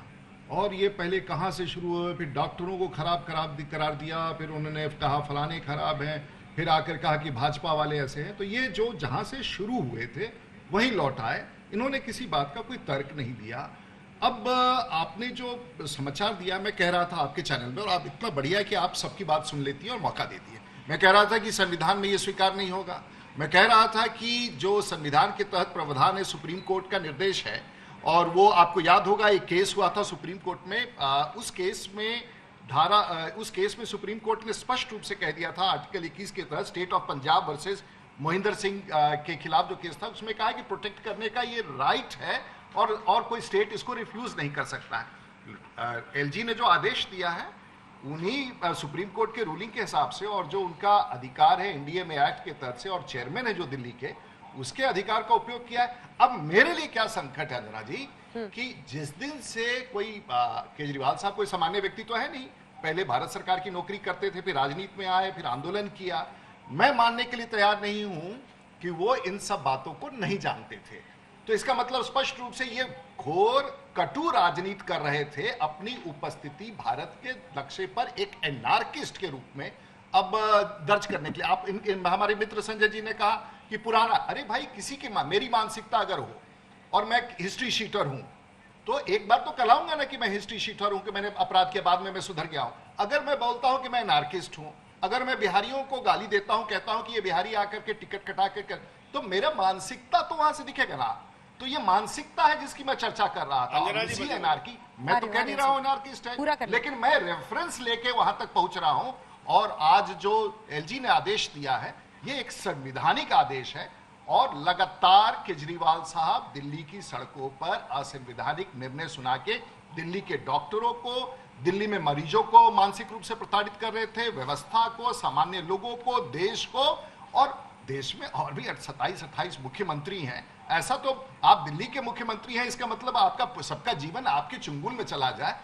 और ये पहले कहाँ से शुरू हुए, फिर डॉक्टरों को खराब करार दिया, फिर उन्होंने कहा फलाने खराब हैं, फिर आकर कहा कि भाजपा वाले ऐसे हैं। तो ये जो जहाँ से शुरू हुए थे वहीं लौट आए, इन्होंने किसी बात का कोई तर्क नहीं दिया। अब आपने जो समाचार दिया, मैं कह रहा था आपके चैनल में, और आप इतना बढ़िया है कि आप सबकी बात सुन लेती हैं और मौका देती है। मैं कह रहा था कि संविधान में ये स्वीकार नहीं होगा। मैं कह रहा था कि जो संविधान के तहत प्रावधान है, सुप्रीम कोर्ट का निर्देश है, और वो आपको याद होगा एक केस हुआ था सुप्रीम कोर्ट में, उस केस में सुप्रीम कोर्ट ने स्पष्ट रूप से कह दिया था, आर्टिकल 21 के तहत state of Punjab versus Mohinder Singh के खिलाफ जो केस था, उसमें कहा कि प्रोटेक्ट करने का ये राइट है और कोई स्टेट इसको रिफ्यूज नहीं कर सकता है। एलजी ने जो आदेश दिया है उन्हीं सुप्रीम कोर्ट के रूलिंग के हिसाब से, और जो उनका अधिकार है एनडीएमए एक्ट के तहत से, और चेयरमैन है जो दिल्ली के, उसके अधिकार का उपयोग किया है। अब मेरे लिए क्या संकट है अंजना जी, कि जिस दिन से कोई केजरीवाल साहब कोई सामान्य व्यक्ति तो है नहीं, पहले भारत सरकार की नौकरी करते थे, फिर राजनीति में आए, फिर आंदोलन किया। मैं मानने के लिए तैयार नहीं हूं कि वो इन सब बातों को नहीं जानते थे। तो इसका मतलब स्पष्ट रूप से ये घोर कटु राजनीति कर रहे थे, अपनी उपस्थिति भारत के नक्शे पर एक एनार्किस्ट के रूप में अब दर्ज करने के लिए। आप हमारे मित्र संजय जी ने कहा कि पुराना, अरे भाई, किसी की मेरी मानसिकता अगर हो और मैं हिस्ट्री शीटर हूं, तो एक बार तो कहलाऊंगा ना कि मैं हिस्ट्री शीटर हूं, कि मैंने अपराध के बाद में मैं सुधर गया हूं। अगर मैं बोलता हूं कि मैं एनार्किस्ट हूं, अगर मैं बिहारियों को गाली देता हूं, कहता हूं कि ये बिहारी आकर के टिकट कटा कर, तो मेरा मानसिकता तो वहां से दिखेगा ना। तो ये मानसिकता है जिसकी मैं चर्चा कर रहा था, एनार्की। मैं तो कह नहीं रहा हूं एनार्किस्ट है, लेकिन मैं रेफरेंस लेके वहां तक पहुंच रहा हूं। और आज जो एलजी ने आदेश दिया है, ये एक संवैधानिक आदेश है, और लगातार केजरीवाल साहब दिल्ली की सड़कों पर असंवैधानिक निर्णय सुना के दिल्ली के डॉक्टरों को, दिल्ली में मरीजों को मानसिक रूप से प्रताड़ित कर रहे थे, व्यवस्था को, सामान्य लोगों को, देश को। और देश में और भी 27-28 मुख्यमंत्री हैं। ऐसा तो आप दिल्ली के मुख्यमंत्री हैं, इसका मतलब आपका सबका जीवन आपके चुंगल में चला जाए।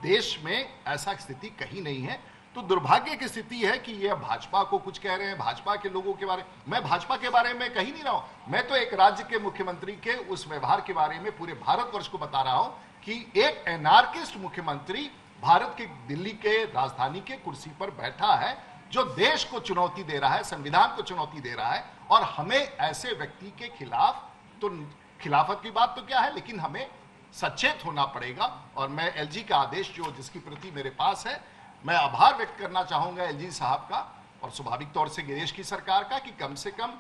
देश में ऐसा स्थिति कहीं नहीं है। तो दुर्भाग्य की स्थिति है कि ये भाजपा को कुछ कह रहे हैं, भाजपा के लोगों के बारे में। मैं भाजपा के बारे में कही नहीं रहा हूं, मैं तो एक राज्य के मुख्यमंत्री के उस व्यवहार के बारे में पूरे भारतवर्ष को बता रहा हूं कि एक एनार्किस्ट मुख्यमंत्री भारत के दिल्ली के राजधानी के कुर्सी पर बैठा है, जो देश को चुनौती दे रहा है, संविधान को चुनौती दे रहा है। और हमें ऐसे व्यक्ति के खिलाफ, तो खिलाफत की बात तो क्या है, लेकिन हमें सचेत होना पड़ेगा। और मैं एलजी का आदेश जिसकी प्रति मेरे पास है, मैं आभार व्यक्त करना चाहूंगा एलजी साहब का, और स्वाभाविक तौर से देश की सरकार का, कि कम से कम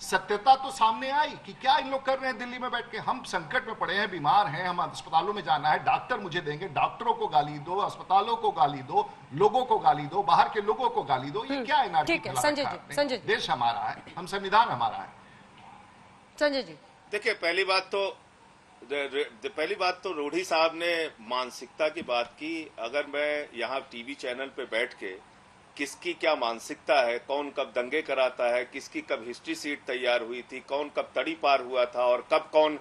सत्यता तो सामने आई कि क्या इन लोग कर रहे हैं दिल्ली में बैठ के। हम संकट में पड़े हैं, बीमार हैं, हम अस्पतालों में जाना है, डॉक्टर मुझे देंगे, डॉक्टरों को गाली दो, अस्पतालों को गाली दो, लोगों को गाली दो, बाहर के लोगों को गाली दो। ये क्या है? संजय जी, देश हमारा है, हम संविधान हमारा है। संजय जी, देखिए, पहली बात तो रोडी साहब ने मानसिकता की बात की। अगर मैं यहाँ टीवी चैनल पे बैठ के किसकी क्या मानसिकता है, कौन कब दंगे कराता है, किसकी कब हिस्ट्री सीट तैयार हुई थी, कौन कब तड़ी पार हुआ था, और कब कौन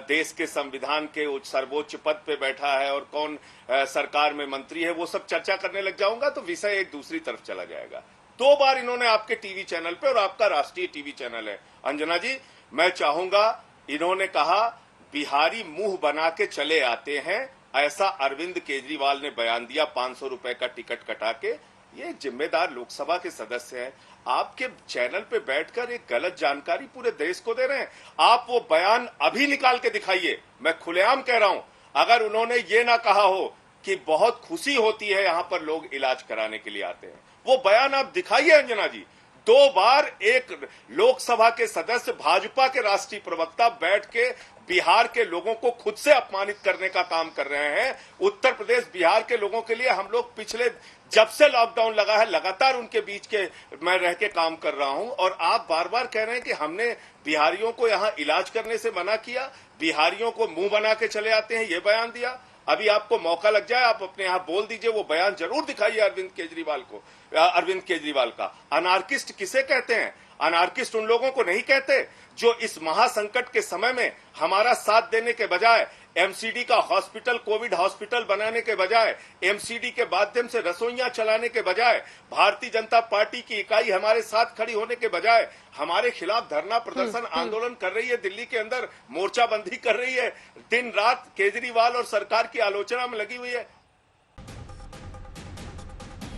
देश के संविधान के सर्वोच्च पद पे बैठा है, और कौन सरकार में मंत्री है, वो सब चर्चा करने लग जाऊंगा तो विषय एक दूसरी तरफ चला जाएगा। 2 बार इन्होंने आपके टीवी चैनल पे, और आपका राष्ट्रीय टीवी चैनल है अंजना जी, मैं चाहूंगा, इन्होंने कहा बिहारी मुंह बना के चले आते हैं, ऐसा अरविंद केजरीवाल ने बयान दिया 500 रुपए का टिकट कटा के। ये जिम्मेदार लोकसभा के सदस्य हैं, आपके चैनल पे बैठकर एक गलत जानकारी पूरे देश को दे रहे हैं। आप वो बयान अभी निकाल के दिखाइए। मैं खुलेआम कह रहा हूं, अगर उन्होंने ये ना कहा हो कि बहुत खुशी होती है यहां पर लोग इलाज कराने के लिए आते हैं, वो बयान आप दिखाइए अंजना जी। 2 बार एक लोकसभा के सदस्य, भाजपा के राष्ट्रीय प्रवक्ता बैठ के बिहार के लोगों को खुद से अपमानित करने का काम कर रहे हैं। उत्तर प्रदेश, बिहार के लोगों के लिए हम लोग पिछले, जब से लॉकडाउन लगा है, लगातार उनके बीच के मैं रह के काम कर रहा हूं। और आप बार बार कह रहे हैं कि हमने बिहारियों को यहां इलाज करने से मना किया, बिहारियों को मुंह बना के चले आते हैं, ये बयान दिया। अभी आपको मौका लग जाए, आप अपने यहाँ बोल दीजिए, वो बयान जरूर दिखाइए अरविंद केजरीवाल का। अनार्किस्ट किसे कहते हैं? अनार्किस्ट उन लोगों को नहीं कहते जो इस महासंकट के समय में हमारा साथ देने के बजाय, एमसीडी का हॉस्पिटल, कोविड हॉस्पिटल बनाने के बजाय, एमसीडी के माध्यम से रसोइयां चलाने के बजाय, भारतीय जनता पार्टी की इकाई हमारे साथ खड़ी होने के बजाय हमारे खिलाफ धरना प्रदर्शन आंदोलन कर रही है, दिल्ली के अंदर मोर्चाबंदी कर रही है, दिन रात केजरीवाल और सरकार की आलोचना में लगी हुई है।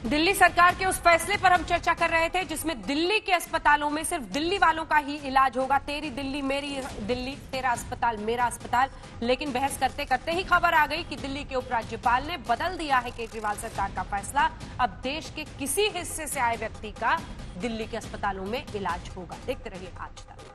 दिल्ली सरकार के उस फैसले पर हम चर्चा कर रहे थे जिसमें दिल्ली के अस्पतालों में सिर्फ दिल्ली वालों का ही इलाज होगा। तेरी दिल्ली मेरी दिल्ली, तेरा अस्पताल मेरा अस्पताल। लेकिन बहस करते करते ही खबर आ गई कि दिल्ली के उपराज्यपाल ने बदल दिया है केजरीवाल सरकार का फैसला। अब देश के किसी हिस्से से आए व्यक्ति का दिल्ली के अस्पतालों में इलाज होगा। देखते रहिए आज तक।